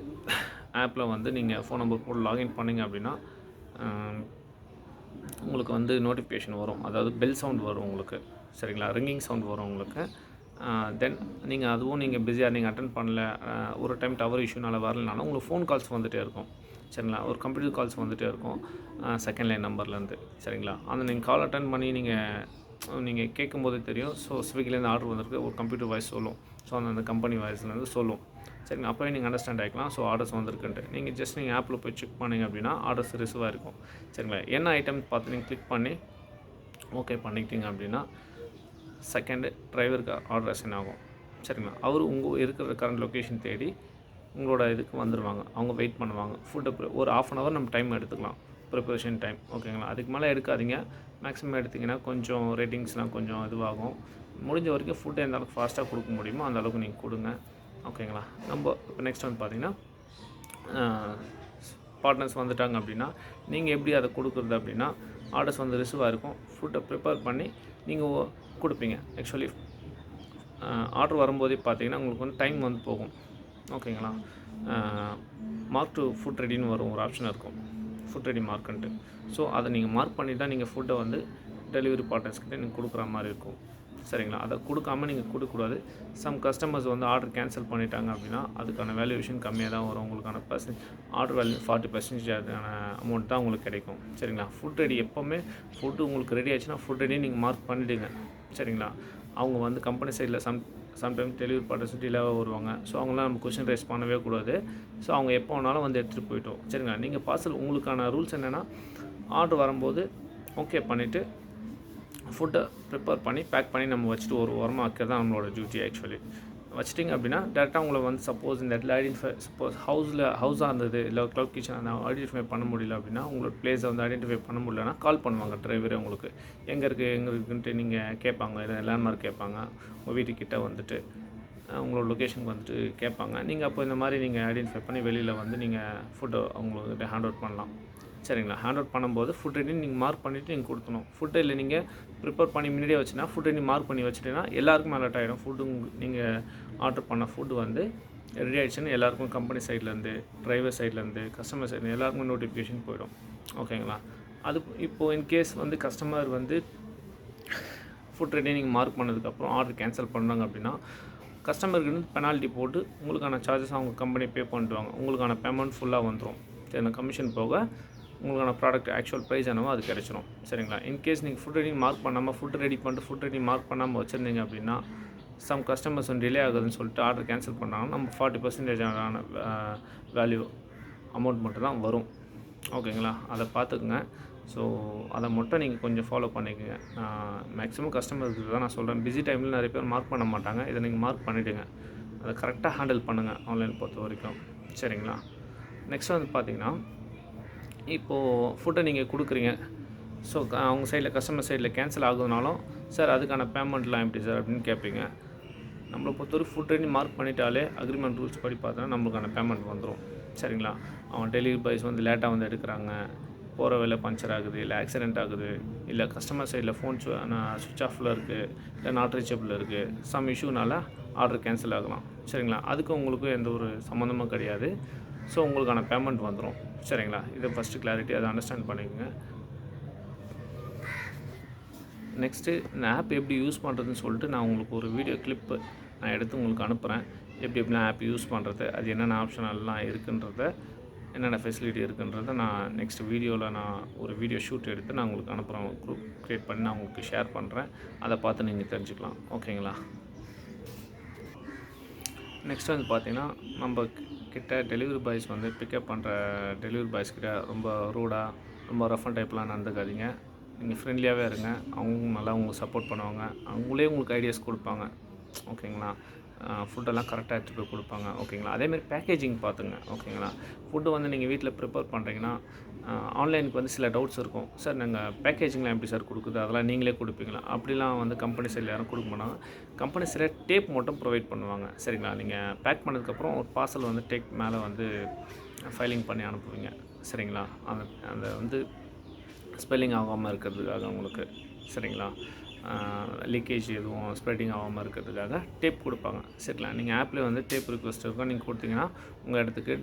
ஆப்பில் வந்து நீங்கள் ஃபோன் நம்பர் போட்டு லாகின் பண்ணிங்க அப்படின்னா உங்களுக்கு வந்து நோட்டிஃபிகேஷன் வரும். அதாவது பெல் சவுண்ட் வரும் உங்களுக்கு. சரிங்களா? ரிங்கிங் சவுண்ட் வரும் உங்களுக்கு. தென் நீங்கள் பிஸியாக நீங்கள் அட்டென்ட் பண்ணல, ஒரு டைம் டவர் இஷ்யூனால வரலனாலும் உங்களுக்கு ஃபோன் கால்ஸ் வந்துகிட்டே இருக்கும். சரிங்களா? ஒரு கம்ப்யூட்டர் கால்ஸ் வந்துகிட்டே இருக்கும் செகண்ட் லைன் நம்பர்லேருந்து. சரிங்களா? அந்த நீங்கள் கால் அட்டன் பண்ணி நீங்கள் கேட்கும்போதே தெரியும். ஸோ ஸ்விக்கிலேருந்து ஆர்டர் வந்திருக்கு, ஒரு கம்ப்யூட்டர் வாய்ஸ் சொல்லும். ஸோ அந்த கம்பெனி வாய்ஸ்லேருந்து சொல்லும். சரிங்க, அப்போவே நீங்கள் அண்டர்ஸ்டாண்ட் ஆகிக்கலாம். ஸோ ஆர்டர்ஸ் வந்திருக்குன்ட்டு நீங்கள் ஆப்பில் போய் செக் பண்ணிங்க அப்படின்னா ஆர்டர்ஸ் ரிசீவ் ஆகிருக்கும். சரிங்களா? என்ன ஐட்டம் பார்த்து நீங்கள் கிளிக் பண்ணி ஓகே பண்ணிக்கிட்டீங்க அப்படின்னா செகண்டு டிரைவருக்கு ஆர்டர் அசைன் ஆகும். சரிங்களா? அவர் உங்கள் இருக்கிற கரண்ட் லொக்கேஷன் தேடி உங்களோட இதுக்கு வந்துடுவாங்க. அவங்க வெயிட் பண்ணுவாங்க. ஃபுட்டு ஒரு ½ அன் ஹவர் நம்ம டைம் எடுத்துக்கலாம், ப்ரிப்பரேஷன் டைம். ஓகேங்களா? அதுக்கு மேலே எடுக்காதீங்க. மேக்ஸிமம் எடுத்திங்கன்னா கொஞ்சம் ரேட்டிங்ஸ்லாம் கொஞ்சம் இதுவாகும். முடிஞ்ச வரைக்கும் ஃபுட்டு எந்த அளவுக்கு ஃபாஸ்ட்டாக கொடுக்க முடியுமோ அந்த அளவுக்கு நீங்கள் கொடுங்க. ஓகேங்களா? இப்போ நெக்ஸ்ட் வந்து பார்த்திங்கன்னா பார்ட்னர்ஸ் வந்துட்டாங்க அப்படின்னா நீங்கள் எப்படி அதை கொடுக்குறது அப்படின்னா ஆர்டர்ஸ் வந்து ரிசீவ் ஆகிருக்கும். ஃபுட்டை ப்ரிப்பேர் பண்ணி நீங்கள் கொடுப்பீங்க. ஆக்சுவலி ஆர்டர் வரும்போதே பார்த்தீங்கன்னா உங்களுக்கு வந்து டைம் வந்து போகும். ஓகேங்களா. மார்க் டு ஃபுட் ரெடின்னு வரும், ஒரு ஆப்ஷன் இருக்கும், ஃபுட் ரெடி மார்க்குன்ட்டு. ஸோ அதை நீங்கள் மார்க் பண்ணி தான் நீங்கள் ஃபுட்டை வந்து டெலிவரி பார்ட்னர்ஸ்கிட்ட நீங்கள் கொடுக்குற மாதிரி இருக்கும். சரிங்களா. அதை கொடுக்காமல் நீங்கள் கொடுக்கக்கூடாது. சம் கஸ்டமர்ஸ் வந்து ஆர்டர் கேன்சல் பண்ணிட்டாங்க அப்படின்னா அதுக்கான வேல்யூவேஷன் கம்மியாக தான் வரும். உங்களுக்கான ஆர்டர் வேல்யூ 40% அமௌண்ட் தான் உங்களுக்கு கிடைக்கும். சரிங்களா. ஃபுட் ரெடி எப்போவுமே ஃபுட்டு உங்களுக்கு ரெடி ஆச்சுன்னா ஃபுட் ரெடி நீங்கள் மார்க் பண்ணிவிடுங்க. சரிங்களா. அவங்க வந்து கம்பெனி சைடில் சம்டைம்ஸ் டெலிவரி பார்ட்னர்ஸ் டிலேவாக வருவாங்க. ஸோ அவங்களாம் நம்ம கொஸ்டின் ரைஸ் பண்ணவே கூடாது. ஸோ அவங்க எப்போ வேணாலும் வந்து எடுத்துகிட்டு போய்ட்டோம். சரிங்களா. நீங்கள் பார்சல் உங்களுக்கான ரூல்ஸ் என்னென்னா, ஆர்டர் வரும்போது ஓகே பண்ணிவிட்டு ஃபுட்டை ப்ரிப்பேர் பண்ணி பேக் பண்ணி நம்ம வச்சுட்டு ஒரு ஓரமாக வைக்கிறது தான் நம்மளோட டியூட்டி. ஆக்சுவலி வச்சிட்டிங்க அப்படின்னா டேரெக்டாக உங்களை வந்து சப்போஸ் இந்த இடத்துல சப்போஸ் ஹவுஸாக இருந்தது இல்லை க்ளவுட் கிச்சன் அந்த ஐடென்டிஃபை பண்ண முடியல அப்படின்னா, உங்களோட பிளேஸை வந்து ஐடென்டிஃபை பண்ண முடியலன்னா கால் பண்ணுவாங்க டிரைவரே உங்களுக்கு. எங்கே இருக்குன்ட்டு நீங்கள் கேட்பாங்க, இல்லை லேண்ட்மார்க் கேட்பாங்க. உங்கள் வீட்டுக்கிட்ட வந்துட்டு உங்களோட லொக்கேஷனுக்கு வந்துட்டு கேட்பாங்க. நீங்கள் அப்போ இந்த மாதிரி நீங்கள் ஐடென்டிஃபை பண்ணி வெளியில் வந்து நீங்கள் ஃபுட்டை அவங்களுக்கு ஹேண்ட் அவுட் பண்ணலாம். சரிங்களா. ஹேண்ட் அவுட் பண்ணும்போது ஃபுட் ரெடி நீங்கள் மார்க் பண்ணிவிட்டு நீங்கள் கொடுக்கணும். ஃபுட்டை இல்லை நீங்கள் ப்ரிப்பேர் பண்ணி முன்னாடியே வச்சுன்னா ஃபுட் ரெடி மார்க் பண்ணி வச்சுட்டீங்கன்னா எல்லாருக்கும் அலர்ட் ஆகிடும். ஃபுட்டு நீங்கள் ஆர்டர் பண்ண ஃபுட்டு வந்து ரெடி ஆகிடுச்சுன்னு எல்லாருக்கும் கம்பெனி சைட்லேருந்து, டிரைவர் சைட்லேருந்து, கஸ்டமர் சைட்லேருந்து எல்லாருக்கும் நோட்டிஃபிகேஷன் போயிடும். ஓகேங்களா. அது இப்போது இன்கேஸ் வந்து கஸ்டமர் வந்து ஃபுட் ரெடி நீங்கள் மார்க் பண்ணதுக்கப்புறம் ஆர்டர் கேன்சல் பண்ணுறாங்க அப்படின்னா, கஸ்டமருக்கு வந்து பெனால்ட்டி போட்டு உங்களுக்கான சார்ஜஸ் அவங்க கம்பெனி பே பண்ணிடுவாங்க. உங்களுக்கான பேமெண்ட் ஃபுல்லாக வந்துடும். சரி, கமிஷன் போக உங்களுக்கான ப்ராடக்ட் ஆக்சுவல் ப்ரைஸ் என்னவோ அது கிடச்சிரும். சரிங்களா. இன்கேஸ் நீங்கள் ஃபுட் ரெடி மார்க் பண்ணாமல் ஃபுட் ரெடி பண்ணிட்டு ஃபுட் ரெடி மார்க் பண்ணாமல் வச்சுருந்தீங்க அப்படின்னா, சம் கஸ்டமர்ஸ் வந்து டிலே ஆகுதுன்னு சொல்லிட்டு ஆர்டர் கேன்சல் பண்ணாங்கன்னா நம்ம 40% வேல்யூ அமௌண்ட் மட்டும் தான் வரும். ஓகேங்களா. அதை பார்த்துக்குங்க. ஸோ அதை மட்டும் நீங்கள் கொஞ்சம் ஃபாலோ பண்ணிக்கோங்க. மேக்ஸிமம் கஸ்டமருக்கு தான் நான் சொல்கிறேன். பிஸி டைமில் நிறைய பேர் மார்க் பண்ண மாட்டாங்க. இதை நீங்கள் மார்க் பண்ணிவிடுங்க. அதை கரெக்டாக ஹேண்டில் பண்ணுங்கள் ஆன்லைன் பொறுத்த வரைக்கும். சரிங்களா. நெக்ஸ்ட் வந்து பார்த்திங்கன்னா, இப்போது ஃபுட்டை நீங்கள் கொடுக்குறீங்க. ஸோ அவங்க சைடில் கஸ்டமர் சைடில் கேன்சல் ஆகுதுனாலும், சார் அதுக்கான பேமெண்ட்லாம் எப்படி சார் அப்படின்னு கேட்பீங்க. நம்மளை பொறுத்தவரை ஃபுட் ரெடி மார்க் பண்ணிட்டாலே அக்ரிமெண்ட் ரூல்ஸ் படி பார்த்தோன்னா நம்மளுக்கான பேமெண்ட் வந்துடும். சரிங்களா. அவன் டெலிவரி பாய்ஸ் வந்து லேட்டாக வந்து எடுக்கிறாங்க, போகிற வேலை பஞ்சர் ஆகுது, இல்லை ஆக்சிடெண்ட் ஆகுது, இல்லை கஸ்டமர் சைடில் ஃபோன் சுவிட்ச் ஆஃபில் இருக்குது, இல்லை நாட் ரீச்சபிள் இருக்குது, சம் இஷ்யூனால் ஆர்டர் கேன்சல் ஆகலாம். சரிங்களா. அதுக்கு உங்களுக்கு எந்த ஒரு சம்மந்தமும் கிடையாது. ஸோ உங்களுக்கான பேமெண்ட் வந்துடும். சரிங்களா. இதை ஃபஸ்ட்டு கிளாரிட்டி, அதை அண்டர்ஸ்டாண்ட் பண்ணிக்கோங்க. நெக்ஸ்ட்டு இந்த ஆப் எப்படி யூஸ் பண்ணுறதுன்னு சொல்லிட்டு நான் உங்களுக்கு ஒரு வீடியோ கிளிப்பு நான் எடுத்து உங்களுக்கு அனுப்புகிறேன். எப்படிலாம் ஆப் யூஸ் பண்ணுறது, அது என்னென்ன ஆப்ஷனெல்லாம் இருக்குன்றத, என்னென்ன ஃபெசிலிட்டி இருக்குன்றத நான் நெக்ஸ்ட் வீடியோவில் நான் ஒரு வீடியோ ஷூட் எடுத்து நான் உங்களுக்கு அனுப்புகிறேன். குரூப் க்ரியேட் பண்ணி நான் உங்களுக்கு ஷேர் பண்ணுறேன். அதை பார்த்து நீங்கள் தெரிஞ்சுக்கலாம். ஓகேங்களா. நெக்ஸ்ட் வந்து பார்த்திங்கன்னா, நம்ம கிட்ட டெலிவரி பாய்ஸ் வந்து பிக்கப் பண்ணுற டெலிவரி பாய்ஸ்கிட்ட ரொம்ப ரூடாக, ரொம்ப ரஃப் அண்ட் டைப்லாம் நடந்துக்காதீங்க. நீங்கள் ஃப்ரெண்ட்லியாகவே இருங்க. அவங்க நல்லா உங்களுக்கு சப்போர்ட் பண்ணுவாங்க. அவங்களே உங்களுக்கு ஐடியாஸ் கொடுப்பாங்க. ஓகேங்களா. ஃபுட்டெல்லாம் கரெக்டாக எடுத்துகிட்டு போய் கொடுப்பாங்க. ஓகேங்களா. அதேமாதிரி பேக்கேஜிங் பார்த்துங்க. ஓகேங்களா. ஃபுட்டு வந்து நீங்கள் வீட்டில் ப்ரிப்பேர் பண்ணுறீங்கன்னா, ஆன்லைனுக்கு வந்து சில டவுட்ஸ் இருக்கும். சார் நாங்கள் பேக்கேஜிங்லாம் எப்படி சார் கொடுக்குது, அதெல்லாம் நீங்களே கொடுப்பீங்களா? அப்படிலாம் வந்து கம்பெனி சைடில் யாரும் கொடுக்க மாட்டாங்க. கம்பெனி சைடில் டேப் மட்டும் ப்ரொவைட் பண்ணுவாங்க. சரிங்களா. நீங்கள் பேக் பண்ணதுக்கப்புறம் ஒரு பார்சல் வந்து டேப் மேலே வந்து ஃபைலிங் பண்ணி அனுப்புவீங்க. சரிங்களா. அந்த வந்து ஸ்பெல்லிங் ஆகாமல் இருக்கிறதுக்காக உங்களுக்கு. சரிங்களா. லீக்கேஜ் எதுவும் ஸ்ப்ரெட்டிங் ஆகாமல் இருக்கிறதுக்காக டேப் கொடுப்பாங்க. சரிங்களா. நீங்கள் ஆப்லேயே வந்து டேப் ரிக்வெஸ்ட் இருக்கும். நீங்கள் கொடுத்தீங்கன்னா உங்கள் இடத்துக்கு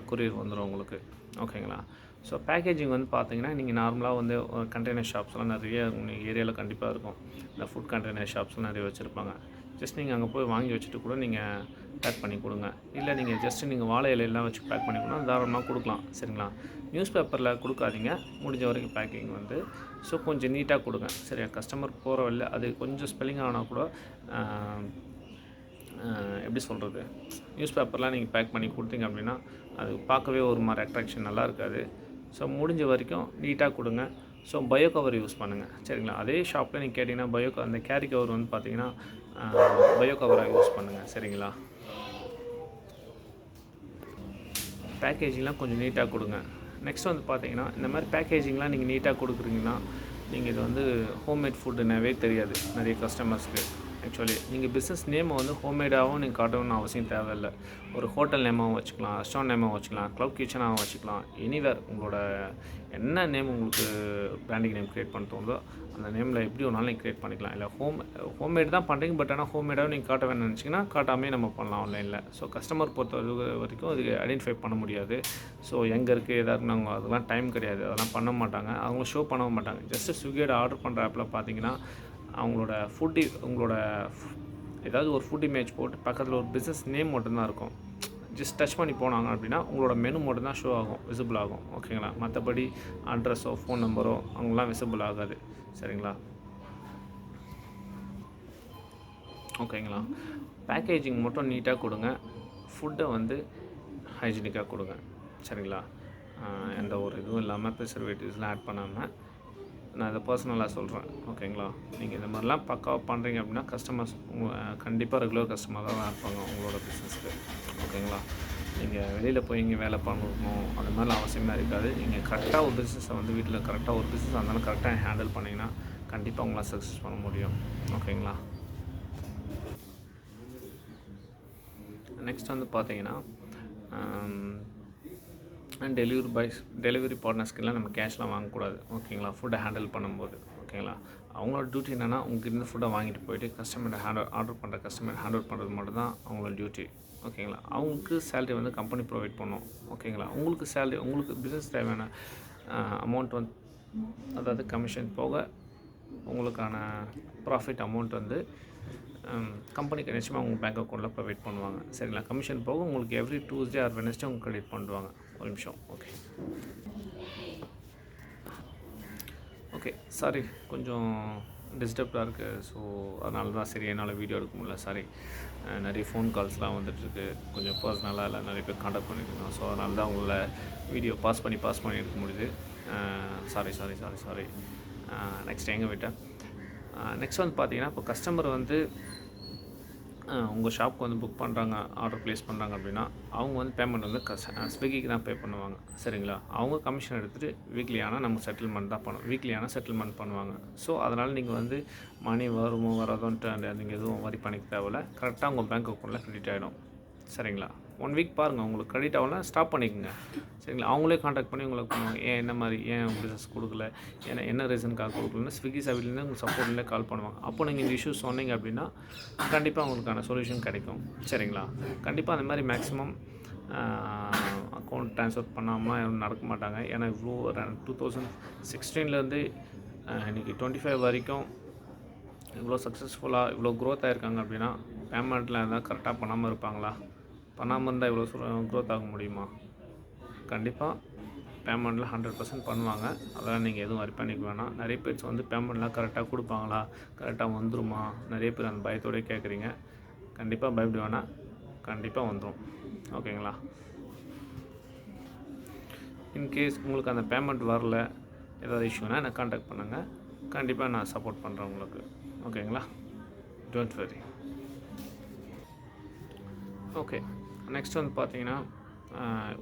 கொரியர் வந்துடும் உங்களுக்கு. ஓகேங்களா. ஸோ பேக்கேஜிங் வந்து பார்த்தீங்கன்னா, நீங்கள் நார்மலாக வந்து கண்டெய்னர் ஷாப்ஸ்லாம் நிறைய உங்கள் ஏரியாவில் கண்டிப்பாக இருக்கும். இந்த ஃபுட் கண்டெய்னர் ஷாப்ஸ்லாம் நிறைய வச்சுருப்பாங்க. ஜஸ்ட் நீங்கள் அங்கே போய் வாங்கி வச்சுட்டு கூட நீங்கள் பேக் பண்ணி கொடுங்க. இல்லை நீங்கள் ஜஸ்ட்டு நீங்கள் வாழை இலையெல்லாம் வச்சு பேக் பண்ணி கொடுங்க, தாராளமாக கொடுக்கலாம். சரிங்களா. நியூஸ் பேப்பரில் கொடுக்காதீங்க. முடிஞ்ச வரைக்கும் பேக்கிங் வந்து ஸோ கொஞ்சம் நீட்டாக கொடுங்க. சரியா. கஸ்டமர் போகிற வழியில் அது கொஞ்சம் ஸ்பெல்லிங் ஆனால் கூட எப்படி சொல்கிறது, நியூஸ் பேப்பர்லாம் நீங்கள் பேக் பண்ணி கொடுத்தீங்க அப்படின்னா அது பார்க்கவே ஒரு மாதிரி அட்ராக்ஷன் நல்லா இருக்காது. ஸோ முடிஞ்ச வரைக்கும் நீட்டாக கொடுங்க. ஸோ பயோ கவர் யூஸ் பண்ணுங்கள். சரிங்களா. அதே ஷாப்பில் நீங்கள் கேட்டிங்கன்னா அந்த கேரி கவர் வந்து பார்த்தீங்கன்னா பயோ கவராக யூஸ் பண்ணுங்கள். சரிங்களா. பேக்கேஜிங்லாம் கொஞ்சம் நீட்டாக கொடுங்க. நெக்ஸ்ட் வந்து பார்த்தீங்கன்னா, இந்த மாதிரி பேக்கேஜிங்லாம் நீங்கள் நீட்டாக கொடுக்குறீங்கன்னா, நீங்கள் இது வந்து ஹோம்மேட் ஃபுட்டுனாவே தெரியாது நிறைய கஸ்டமர்ஸ்க்கு. ஆக்சுவலி நீங்கள் பிஸ்னஸ் நேமை வந்து ஹோம்மேடாகவும் நீங்கள் காட்டணும்னு அவசியம் தேவையில்லை. ஒரு ஹோட்டல் நேமாகவும் வச்சுக்கலாம், ரெஸ்டாரண்ட் நேமாகவும் வச்சுக்கலாம், க்ளவுட் கிச்சனாகவும் வச்சுக்கலாம். எனிவேர் உங்களோட என்ன நேம் உங்களுக்கு பிராண்டிங் நேம் க்ரியேட் பண்ண தோணுதோ அந்த நேமில் எப்படி வேணாலும் நீங்கள் க்ரியேட் பண்ணிக்கலாம். இல்லை ஹோம்மேட் தான் பண்ணுறீங்க, பட் ஆனால் ஹோம்மேடாகவும் நீங்கள் காட்ட வேணும்னு நினச்சிங்கன்னா காட்டாமே நம்ம பண்ணலாம் ஆன்லைனில். ஸோ கஸ்டமர் பொறுத்த வரைக்கும் அது ஐடென்டிஃபை பண்ண முடியாது. ஸோ எங்கே இருக்குது எதாக இருக்குன்னு அவங்க அதெல்லாம் டைம் கிடையாது, அதெல்லாம் பண்ண மாட்டாங்க, அவங்க ஷோ பண்ணவும் மாட்டாங்க. ஜஸ்ட்டு ஸ்விக்கியோட ஆர்டர் பண்ணுற ஆப்பில் பார்த்தீங்கன்னா அவங்களோட உங்களோட ஏதாவது ஒரு ஃபுட் இமேஜ் போட்டு பக்கத்தில் ஒரு பிஸ்னஸ் நேம் மட்டும்தான் இருக்கும். ஜஸ்ட் டச் பண்ணி போனாங்க அப்படின்னா உங்களோட மெனு மட்டும்தான் ஷோ ஆகும், விசிபிள் ஆகும். ஓகேங்களா? மற்றபடி அட்ரஸோ ஃபோன் நம்பரோ அவங்களாம் விசிபிள் ஆகாது. சரிங்களா? ஓகேங்களா? பேக்கேஜிங் மட்டும் நீட்டாக கொடுங்க, ஃபுட்டை வந்து ஹைஜீனிக்காக கொடுங்க. சரிங்களா? எந்த ஒரு இதுவும் இல்லாமல் ப்ரிசர்வேட்டிவ்ஸ்லாம் ஆட் பண்ணாமல். நான் இதை பர்சனலாக சொல்கிறேன். ஓகேங்களா? நீங்கள் இந்த மாதிரிலாம் பக்காவாக பண்ணுறீங்க அப்படின்னா கஸ்டமர்ஸ் கண்டிப்பாக ரெகுலர் கஸ்டமர் தான் இருப்பாங்க உங்களோட பிஸ்னஸ்க்கு. ஓகேங்களா? நீங்கள் வெளியில் போய் இங்கே வேலை பண்ணணும் அந்த மாதிரிலாம் அவசியமாக இருக்காது. நீங்கள் கரெக்டாக ஒரு பிஸ்னஸை வந்து வீட்டில் கரெக்டாக ஒரு பிஸ்னஸ் இருந்தாலும் கரெக்டாக ஹேண்டில் பண்ணிங்கன்னா கண்டிப்பாக உங்களால் சக்ஸஸ் பண்ண முடியும். ஓகேங்களா? நெக்ஸ்ட் வந்து பார்த்தீங்கன்னா டெலிவரி பார்ட்னர்ஸ்க்கெல்லாம் நம்ம கேஷ்லாம் வாங்கக்கூடாது. ஓகேங்களா? ஃபுட்டை ஹேண்டில் பண்ணும்போது. ஓகேங்களா? அவங்களோட டியூட்டி என்னென்னா உங்ககிட்ட ஃபுட்டை வாங்கிட்டு போயிட்டு கஸ்டமர்கிட்ட ஆர்டர் பண்ணுற கஸ்டமர் ஹேண்டில் பண்ணுறது மட்டும்தான் அவங்களோட டியூட்டி. ஓகேங்களா? அவங்களுக்கு சேலரி வந்து கம்பெனி ப்ரொவைட் பண்ணும். ஓகேங்களா? உங்களுக்கு சேலரி உங்களுக்கு பிஸ்னஸ் தேவையான அமௌண்ட் வந்து அதாவது கமிஷன் போக உங்களுக்கான ப்ராஃபிட் அமௌண்ட் வந்து கம்பெனிக்கு நிச்சயமாக உங்கள் பேங்க் அக்கௌண்ட்டில் ப்ரொவைட் பண்ணுவாங்க. சரிங்களா? கமிஷன் போக உங்களுக்கு எவ்ரி டியூஸ்டே ஆர் வெட்னஸ்டே உங்களுக்கு கிரெடிட் பண்ணுவாங்க. ஒரு நிமிஷம். ஓகே சாரி, கொஞ்சம் டிஸ்டர்ப்டாக இருக்குது. ஸோ அதனால தான் சரி என்னால் வீடியோ எடுக்க முடியல. சாரி. நிறைய ஃபோன் கால்ஸ்லாம் வந்துட்டுருக்கு. கொஞ்சம் பர்சனலாக இல்லை நிறைய பேர் காண்டாக்ட் பண்ணிட்டுருக்கோம். ஸோ அதனால தான் உங்களை வீடியோ பாஸ் பண்ணி எடுக்க முடியுது. சாரி. நெக்ஸ்ட் எங்கே விட்டேன்? நெக்ஸ்ட் வந்து பார்த்தீங்கன்னா இப்போ கஸ்டமர் வந்து உங்கள் ஷாப்புக்கு வந்து புக் பண்ணுறாங்க, ஆர்டர் ப்ளேஸ் பண்ணுறாங்க அப்படின்னா அவங்க வந்து பேமெண்ட் வந்து ஸ்விக்கிக்கு தான் பே பண்ணுவாங்க. சரிங்களா? அவங்க கமிஷன் எடுத்துகிட்டு வீக்லி ஆனால் நம்ம செட்டில்மெண்ட் தான் பண்ணுவோம். வீக்லி ஆனால் செட்டில்மெண்ட் பண்ணுவாங்க. ஸோ அதனால் நீங்கள் வந்து மணி வருமோ வராதோன்ட்டு நீங்கள் எதுவும் வரி பண்ணிக்க தேவையில்ல. கரெக்டாக உங்கள் பேங்க் அக்கௌண்ட்டில் கிரெடிட் ஆகிடும். சரிங்களா? 1 வீக் பாருங்கள், உங்களுக்கு கிரெடிட் ஆகலனா ஸ்டாப் பண்ணிக்கோங்க. சரிங்களா? அவங்களே காண்டாக்ட் பண்ணி உங்களுக்கு பண்ணுவாங்க. என்ன மாதிரி ஏன் பிஸ்னஸ் கொடுக்கல, என்ன ரீசனுக்காக கொடுக்கலன்னு ஸ்விக்கி சர்வீஸ்லேருந்து உங்களுக்கு சப்போர்ட்லேயே கால் பண்ணுவாங்க. அப்போ நீங்கள் இந்த இஷ்யூஸ் சொன்னீங்க அப்படின்னா கண்டிப்பாக உங்களுக்கான சொல்யூஷன் கிடைக்கும். சரிங்களா? கண்டிப்பாக அந்த மாதிரி மேக்ஸிமம் அக்கௌண்ட் ட்ரான்ஸ்ஃபர் பண்ணாமல் யாரும் நடக்க மாட்டாங்க. ஏன்னா இவ்வளோ 2016 இன்றைக்கி 25 வரைக்கும் இவ்வளோ சக்ஸஸ்ஃபுல்லாக இவ்வளோ க்ரோத் ஆகிருக்காங்க அப்படின்னா பேமெண்ட்டில் எதாவது கரெக்டாக பண்ணாமல் இருப்பாங்களா? பண்ணாமல் இருந்தால் இவ்வளோ க்ரோத் ஆக முடியுமா? கண்டிப்பாக பேமெண்ட்டில் 100% பண்ணுவாங்க. அதெல்லாம் நீங்கள் எதுவும் வரி பண்ணிக்க வேணாம். நிறைய பேர் வந்து பேமெண்ட்லாம் கரெக்டாக கொடுப்பாங்களா, கரெக்டாக வந்துருமா, நிறைய பேர் அந்த பயத்தோடய கேட்குறீங்க. கண்டிப்பாக பயப்பட வேணாம், கண்டிப்பாக வந்துடும். ஓகேங்களா? இன்கேஸ் உங்களுக்கு அந்த பேமெண்ட் வரல, ஏதாவது இஷ்யூனா என்னை காண்டாக்ட் பண்ணுங்கள். கண்டிப்பாக நான் சப்போர்ட் பண்ணுறேன் உங்களுக்கு. ஓகேங்களா? Don't worry. ஓகே, நெக்ஸ்ட் வந்து பார்த்தீங்கன்னா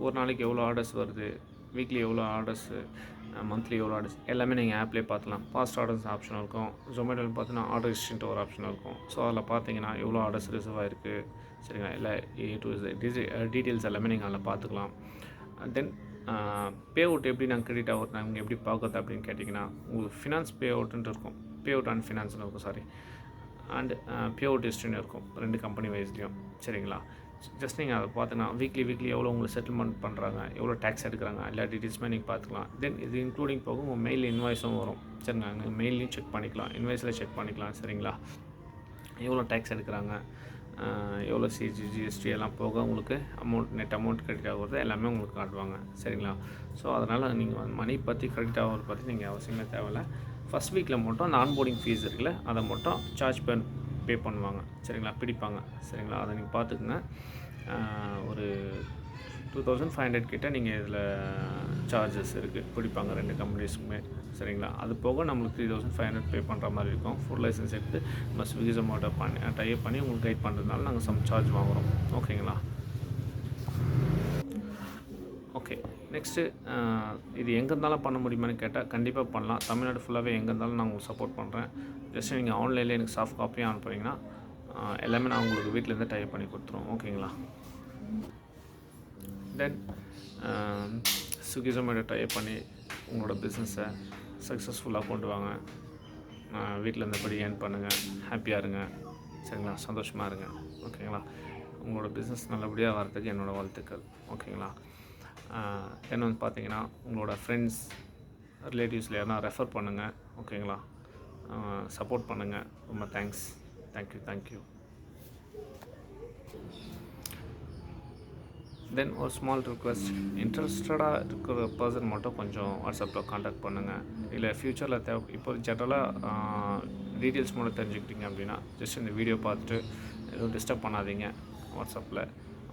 ஒரு நாளைக்கு எவ்வளோ ஆர்டர்ஸ் வருது, வீக்லி எவ்வளோ ஆர்டர்ஸு, மந்த்லி எவ்வளோ ஆர்டர்ஸ் எல்லாமே நீங்கள் ஆப்லேயே பார்த்துக்கலாம். ஃபாஸ்ட் ஆர்டர்ஸ் ஆப்ஷன் இருக்கும். ஜொமேட்டோவில் பார்த்தீங்கன்னா ஆர்டர் ஹிஸ்ட்ரின்ட்டு ஒரு ஆப்ஷன் இருக்கும். ஸோ அதில் பார்த்தீங்கன்னா எவ்வளோ ஆர்டர்ஸ் ரிசர்வ் ஆகிருக்கு, சரிங்களா? இல்லை டீட்டெயில்ஸ் எல்லாமே நீங்கள் அதில் பார்த்துக்கலாம். தென் பே அவுட் எப்படி நாங்கள் கிரெடிட் ஆகும் நாங்கள் எப்படி பார்க்குறது அப்படின்னு கேட்டிங்கன்னா உங்களுக்கு ஃபினான்ஸ் பே அவுட்டுன்ட்டு இருக்கும். பே அவுட் அண்ட் ஃபினான்ஸ்னு இருக்கும், அண்ட் பே அவுட் ஹிஸ்ட்ரின்னு இருக்கும் 2 கம்பெனி வைஸ்லேயும். சரிங்களா? ஜஸ்ட் நீங்கள் அதை பார்த்தீங்கன்னா வீக்லி எவ்வளோ உங்களுக்கு செட்டில்மெண்ட் பண்ணுறாங்க, எவ்வளோ டேக்ஸ் எடுக்கிறாங்க, எல்லா டீட்டெயில்ஸுமே நீங்கள் பார்த்துக்கலாம். தென் இது இன்க்ளூடிங் போக உங்கள் மெயில் இன்வாய்ஸும் வரும். சரிங்களா? நீங்கள் மெயிலையும் செக் பண்ணிக்கலாம், இன்வாய்ஸில் செக் பண்ணிக்கலாம். சரிங்களா? எவ்வளோ டேக்ஸ் எடுக்கிறாங்க, எவ்வளோ ஜிஎஸ்டி எல்லாம் போக உங்களுக்கு நெட் அமௌண்ட் கிரெடிட் ஆகிறது எல்லாமே உங்களுக்கு காட்டுவாங்க. சரிங்களா? ஸோ அதனால் நீங்கள் மணி பற்றி கிரெடிட் ஆகிறது பற்றி நீங்கள் அவசியமே தேவையில்லை. ஃபஸ்ட் வீக்கில் மட்டும் அந்த ஆன்போர்டிங் ஃபீஸ் இருக்குல்ல அதை மட்டும் பே பண்ணுவாங்க. சரிங்களா? பிடிப்பாங்க. சரிங்களா? அதை நீங்கள் பார்த்துக்குங்க. ஒரு 2500 கிட்ட நீங்கள் இதில் சார்ஜஸ் இருக்குது, பிடிப்பாங்க 2 கம்பெனிஸுக்குமே. சரிங்களா? அது போக நம்மளுக்கு 3500 பே பண்ணுற மாதிரி இருக்கும். ஃபுட் லைசன்ஸ் எடுத்து நம்ம ஸ்விக்கி ஜொமேட்டோ டைப் பண்ணி உங்களுக்கு கைட் பண்ணுறதுனால நாங்கள் சம் சார்ஜ் வாங்குகிறோம். ஓகேங்களா? ஓகே. நெக்ஸ்ட்டு இது எங்கே இருந்தாலும் பண்ண முடியுமான்னு கேட்டால் கண்டிப்பாக பண்ணலாம். தமிழ்நாடு ஃபுல்லாகவே எங்கே இருந்தாலும் நான் உங்களுக்கு சப்போர்ட் பண்ணுறேன். ஜஸ்ட்டு நீங்கள் ஆன்லைனில் எனக்கு சாஃப்ட் காப்பியாக அனுப்புனீங்கன்னா எல்லாமே நான் உங்களுக்கு வீட்டிலேருந்து டைப் பண்ணி கொடுத்துருவோம். ஓகேங்களா? தென் ஸ்விக்கி ஜொமேட்டோ டைப் பண்ணி உங்களோட பிஸ்னஸை சக்ஸஸ்ஃபுல்லாக கொண்டு வாங்க. வீட்டில் இருந்தபடி ஏர்ன் பண்ணுங்கள், ஹாப்பியாக இருங்க. சரிங்களா? சந்தோஷமாக இருங்க. ஓகேங்களா? உங்களோட பிஸ்னஸ் நல்லபடியாக வரதுக்கு என்னோடய வாழ்த்துக்கள். ஓகேங்களா? தென் வந்து பார்த்தீங்கன்னா உங்களோட ஃப்ரெண்ட்ஸ் ரிலேட்டிவ்ஸில் யாருனா ரெஃபர் பண்ணுங்கள். ஓகேங்களா? சப்போர்ட் பண்ணுங்கள். ரொம்ப தேங்க்ஸ். தேங்க்யூ. தென் ஒரு ஸ்மால் ரிக்வெஸ்ட், இன்ட்ரெஸ்டடாக இருக்கிற பர்சன் மட்டும் கொஞ்சம் வாட்ஸ்அப்பில் காண்டாக்ட் பண்ணுங்கள். இல்லை ஃப்யூச்சரில் இப்போ ஜென்ரலாக டீட்டெயில்ஸ் மட்டும் தெரிஞ்சுக்கிட்டீங்க அப்படின்னா ஜஸ்ட் இந்த வீடியோ பார்த்துட்டு எதுவும் டிஸ்டர்ப் பண்ணாதீங்க வாட்ஸ்அப்பில்.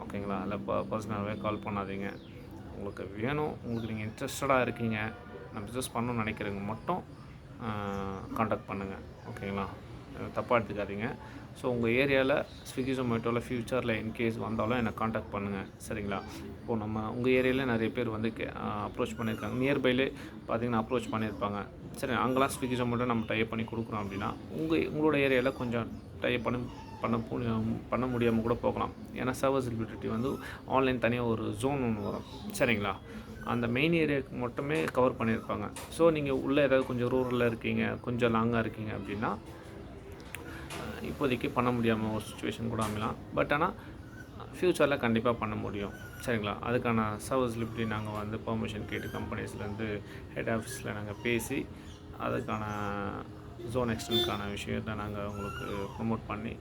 ஓகேங்களா? இல்லை பர்சனலாகவே கால் பண்ணாதீங்க. உங்களுக்கு வேணும், உங்களுக்கு நீங்கள் இன்ட்ரெஸ்டடாக இருக்கீங்க, நான் பிஸ்னஸ் பண்ணணும்னு நினைக்கிறவங்க மட்டும் காண்டாக்ட் பண்ணுங்கள். ஓகேங்களா? தப்பாக எடுத்துக்காதீங்க. ஸோ உங்கள் ஏரியாவில் ஸ்விக்கி ஜொமேட்டோவில் ஃப்யூச்சரில் இன்கேஸ் வந்தாலும் என்னை காண்டாக்ட் பண்ணுங்கள். சரிங்களா? இப்போது உங்கள் ஏரியாவில் நிறைய பேர் வந்து அப்ரோச் பண்ணியிருக்காங்க. நியர்பைலே பார்த்தீங்கன்னா அப்ரோச் பண்ணியிருப்பாங்க. சரி, அங்கெல்லாம் ஸ்விக்கி ஜொமேட்டோ நம்ம டைப் பண்ணி கொடுக்குறோம் அப்படின்னா உங்களோட ஏரியாவில் கொஞ்சம் டைப் பண்ண முடியாமல் கூட போகலாம். ஏன்னா சர்வசிபிலிட்டி வந்து ஆன்லைன் தனியாக ஒரு ஜோன் ஒன்று வரும். சரிங்களா? அந்த மெயின் ஏரியாவுக்கு மட்டுமே கவர் பண்ணியிருப்பாங்க. ஸோ நீங்கள் உள்ளே ஏதாவது கொஞ்சம் ரூரலில் இருக்கீங்க, கொஞ்சம் லாங்காக இருக்கீங்க அப்படின்னா இப்போதைக்கு பண்ண முடியாமல் ஒரு சுச்சுவேஷன் கூட அமையலாம். பட் ஆனால் ஃப்யூச்சரில் கண்டிப்பாக பண்ண முடியும். சரிங்களா? அதுக்கான சர்வசிபிலிட்டி நாங்கள் வந்து பெர்மிஷன் கேட்டு கம்பெனிஸ்லேருந்து ஹெட் ஆஃபீஸில் நாங்கள் பேசி அதுக்கான ஜோன் எக்ஸ்டென்ட்கான விஷயத்தை நாங்கள் உங்களுக்கு ப்ரொமோட் பண்ணி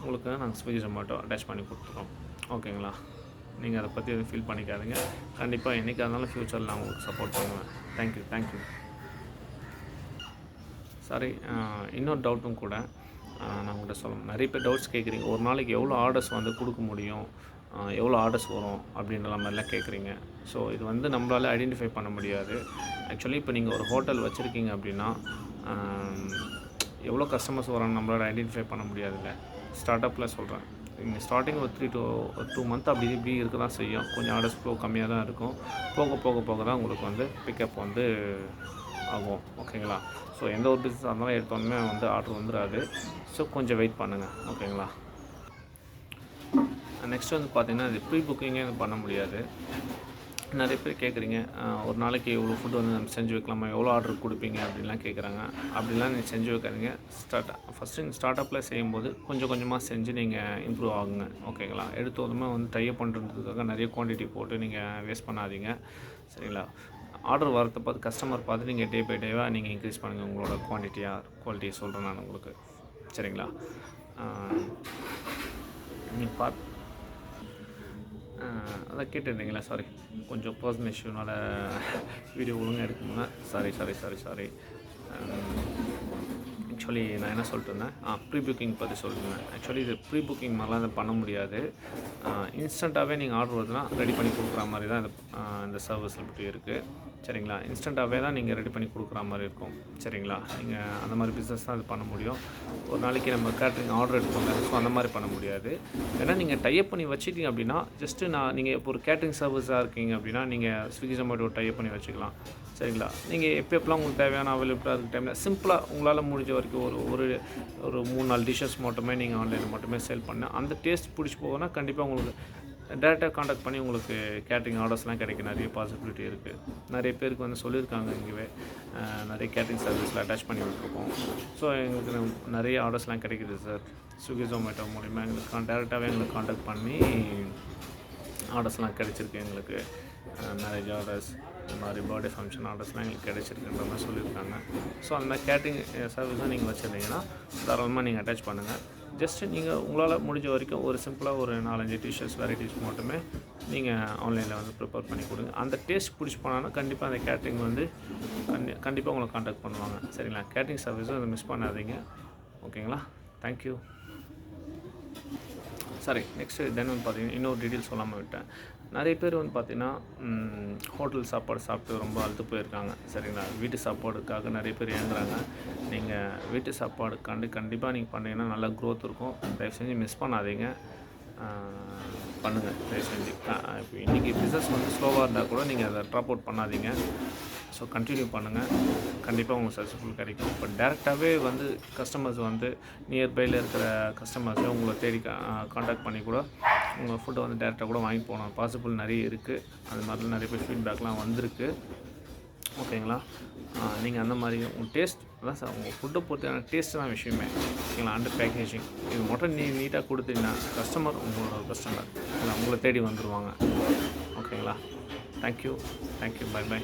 உங்களுக்கு நாங்கள் ஸ்விக்கி ஜொமேட்டோ அட்டாச் பண்ணி கொடுத்துருவோம். ஓகேங்களா? நீங்கள் அதை பற்றி எதுவும் ஃபீல் பண்ணிக்காதீங்க. கண்டிப்பாக என்றைக்காக இருந்தாலும் ஃப்யூச்சரில் நான் உங்களுக்கு சப்போர்ட் பண்ணுவேன். தேங்க்யூ. சாரி, இன்னொரு டவுட்டும் கூட நான் உங்கள்கிட்ட சொல்லணும். நிறைய பேர் டவுட்ஸ் கேட்குறீங்க. ஒரு நாளைக்கு எவ்வளோ ஆர்டர்ஸ் வந்து கொடுக்க முடியும், எவ்வளோ ஆர்டர்ஸ் வரும் அப்படின்ற மாதிரிலாம் கேட்குறீங்க. ஸோ இது வந்து நம்மளால் ஐடென்டிஃபை பண்ண முடியாது. ஆக்சுவலி இப்போ நீங்கள் ஒரு ஹோட்டல் வச்சுருக்கீங்க அப்படின்னா எவ்வளோ கஸ்டமர்ஸ் வரான்னு நம்மளால் ஐடென்டிஃபை பண்ண முடியாதுல்ல. ஸ்டார்ட்-அப்பில் சொல்கிறேன். நீங்கள் ஸ்டார்டிங் ஒரு 3 to 2 month அப்படி இப்படி இருக்க தான் செய்யும். கொஞ்சம் ஆர்டர்ஸ் ஃப்ளோ கம்மியாக தான் இருக்கும். போக தான் உங்களுக்கு வந்து பிக்கப் வந்து ஆகும். ஓகேங்களா? ஸோ எந்த ஒரு பிஸ்னஸாக இருந்தாலும் எடுத்தோன்னே வந்து ஆர்டர் வந்துடாது. ஸோ கொஞ்சம் வெயிட் பண்ணுங்கள். ஓகேங்களா? நெக்ஸ்ட் வந்து பார்த்திங்கன்னா இது ப்ரீ புக்கிங்கே பண்ண முடியாது. நிறைய பேர் கேட்குறீங்க, ஒரு நாளைக்கு எவ்வளோ ஃபுட் வந்து நம்ம செஞ்சு வைக்கலாமா, எவ்வளோ ஆர்டர் கொடுப்பீங்க அப்படின்லாம் கேட்குறாங்க. அப்படிலாம் நீங்கள் செஞ்சு வைக்காதீங்க. ஃபஸ்ட்டு நீங்கள் ஸ்டார்ட்-அப்பில் செய்யும்போது கொஞ்சம் கொஞ்சமாக செஞ்சு நீங்கள் இம்ப்ரூவ் ஆகுங்க. ஓகேங்களா? எடுத்தோதுமே வந்து டைப் பண்ணுறதுக்காக நிறைய குவான்டிட்டி போட்டு நீங்கள் வேஸ்ட் பண்ணாதீங்க. சரிங்களா? ஆர்டர் வரதை பார்த்து கஸ்டமர் பார்த்து நீங்கள் டே பை டேவாக நீங்கள் இன்க்ரீஸ் பண்ணுங்கள் உங்களோட குவாலிட்டியை சொல்கிறேன் நான் உங்களுக்கு. சரிங்களா? நீங்கள் அதான் கேட்டுருந்தீங்களா? சாரி, கொஞ்சம் பர்சனல் இஷ்யூனால் வீடியோ ஒழுங்காக எடுக்கணுங்க. சாரி. ஆக்சுவலி நான் என்ன சொல்லிட்டு இருந்தேன், ப்ரீ புக்கிங் பற்றி சொல்லிட்டுருந்தேன். ஆக்சுவலி இது ப்ரீ புக்கிங் மாதிரிலாம் இதை பண்ண முடியாது. இன்ஸ்டண்ட்டாகவே நீங்கள் ஆர்டர் வருதுன்னா ரெடி பண்ணி கொடுக்குற மாதிரி தான் இந்த சர்வீஸில் இருக்குது. சரிங்களா? இன்ஸ்டண்ட்டாகவே தான் நீங்கள் ரெடி பண்ணி கொடுக்குற மாதிரி இருக்கும். சரிங்களா? நீங்கள் அந்த மாதிரி பிஸ்னஸ் தான் இது பண்ண முடியும். ஒரு நாளைக்கு நம்ம கேட்ரிங் ஆர்டர் எடுப்போங்க. ஸோ அந்த மாதிரி பண்ண முடியாது. ஏன்னா நீங்கள் டைப் பண்ணி வச்சுட்டீங்க அப்படின்னா ஜஸ்ட்டு நீங்கள் இப்போ ஒரு கேட்ரிங் சர்வீஸாக இருக்கீங்க அப்படின்னா நீங்கள் ஸ்விக்கி ஜொமேட்டோ டைப் பண்ணி வச்சுக்கலாம். சரிங்களா? நீங்கள் எப்போலாம் உங்களுக்கு தேவையான அவைலபிளாக இருக்க டைமில் சிம்பிளாக உங்களால் முடிஞ்ச வரைக்கும் ஒரு 3-4 டிஷ்ஷஸ் மட்டுமே நீங்கள் ஆன்லைனில் மட்டுமே சேல் பண்ண அந்த டேஸ்ட் பிடிச்சி போகணும்னா கண்டிப்பாக உங்களுக்கு டேரெக்டாக காண்டாக்ட் பண்ணி உங்களுக்கு கேட்ரிங் ஆர்டர்ஸ்லாம் கிடைக்க நிறைய பாசிபிலிட்டி இருக்குது. நிறைய பேருக்கு வந்து சொல்லியிருக்காங்க. இங்கேவே நிறைய கேட்ரிங் சர்வீஸில் அட்டாச் பண்ணி விட்டுருக்கோம். ஸோ எங்களுக்கு நிறைய ஆர்டர்ஸ்லாம் கிடைக்குது சார். ஸ்விக்கி ஜொமேட்டோ மூலிமா எங்களுக்கு டேரெக்டாகவே எங்களுக்கு காண்டாக்ட் பண்ணி ஆர்டர்ஸ்லாம் கிடச்சிருக்கு. எங்களுக்கு மேரேஜ் ஆர்டர்ஸ், இந்த மாதிரி பர்த்டே ஃபங்க்ஷன் ஆர்டர்ஸ்லாம் எங்களுக்கு கிடச்சிருக்குன்ற மாதிரி சொல்லியிருக்காங்க. ஸோ அந்த மாதிரி கேட்ரிங் சர்வீஸாக நீங்கள் வச்சுருந்தீங்கன்னா தாராளமாக நீங்கள் அட்டாச் பண்ணுங்கள். ஜஸ்ட்டு நீங்கள் உங்களால் முடிஞ்ச வரைக்கும் ஒரு சிம்பிளாக ஒரு 4-5 டிஷ்ஷஸ் வெரைட்டிஸ் மட்டுமே நீங்கள் ஆன்லைனில் வந்து ப்ரிப்பேர் பண்ணி கொடுங்க. அந்த டேஸ்ட் பிடிச்சி போனாங்கன்னா கண்டிப்பாக அந்த கேட்ரிங் வந்து கண்டிப்பாக உங்களை காண்டாக்ட் பண்ணுவாங்க. சரிங்களா? கேட்ரிங் சர்வீஸும் அதை மிஸ் பண்ணாதீங்க. ஓகேங்களா? தேங்க்யூ. சாரி, நெக்ஸ்ட்டு தென் வந்து பார்த்தீங்கன்னா இன்னொரு டீட்டெயில்ஸ் சொல்லாமல் விட்டேன். நிறைய பேர் வந்து பார்த்திங்கன்னா ஹோட்டல் சாப்பாடு சாப்பிட்டு ரொம்ப அழுத்து போயிருக்காங்க. சரிங்களா? வீட்டு சாப்பாடுக்காக நிறைய பேர் ஏங்குறாங்க. நீங்கள் வீட்டு சாப்பாடுக்காண்டி கண்டிப்பாக நீங்கள் பண்ணிங்கன்னா நல்ல க்ரோத் இருக்கும். தயவு செஞ்சு மிஸ் பண்ணாதீங்க. பண்ணுங்கள் தயவு செஞ்சு. இப்போ இன்றைக்கி பிஸ்னஸ் வந்து ஸ்லோவாக இருந்தால் கூட நீங்கள் அதை ட்ராப் அவுட் பண்ணாதீங்க. ஸோ கண்டினியூ பண்ணுங்கள், கண்டிப்பாக உங்களுக்கு சக்ஸஸ்ஃபுல் கிடைக்கும். இப்போ டேரெக்டாகவே வந்து கஸ்டமர்ஸ் வந்து நியர்பையில் இருக்கிற கஸ்டமர்ஸை உங்களை தேடி காண்டாக்ட் பண்ணி கூட உங்கள் ஃபுட்டை வந்து டேரெக்டாக கூட வாங்கி போகணும். பாசிபிள் நிறைய இருக்குது. அது மாதிரிலாம் நிறைய பேர் ஃபீட்பேக்லாம் வந்திருக்கு. ஓகேங்களா? நீங்கள் அந்த மாதிரி உங்கள் டேஸ்ட் அதான் சார், உங்கள் ஃபுட்டை பொறுத்தான டேஸ்ட்டு தான் விஷயமே. ஓகேங்களா? அண்ட் பேக்கேஜிங் இது மட்டும் நீட்டாக கொடுத்தீங்கன்னா கஸ்டமர் உங்களோட கஸ்டமர் இல்லை உங்களை தேடி வந்துடுவாங்க. ஓகேங்களா? தேங்க்யூ. பை.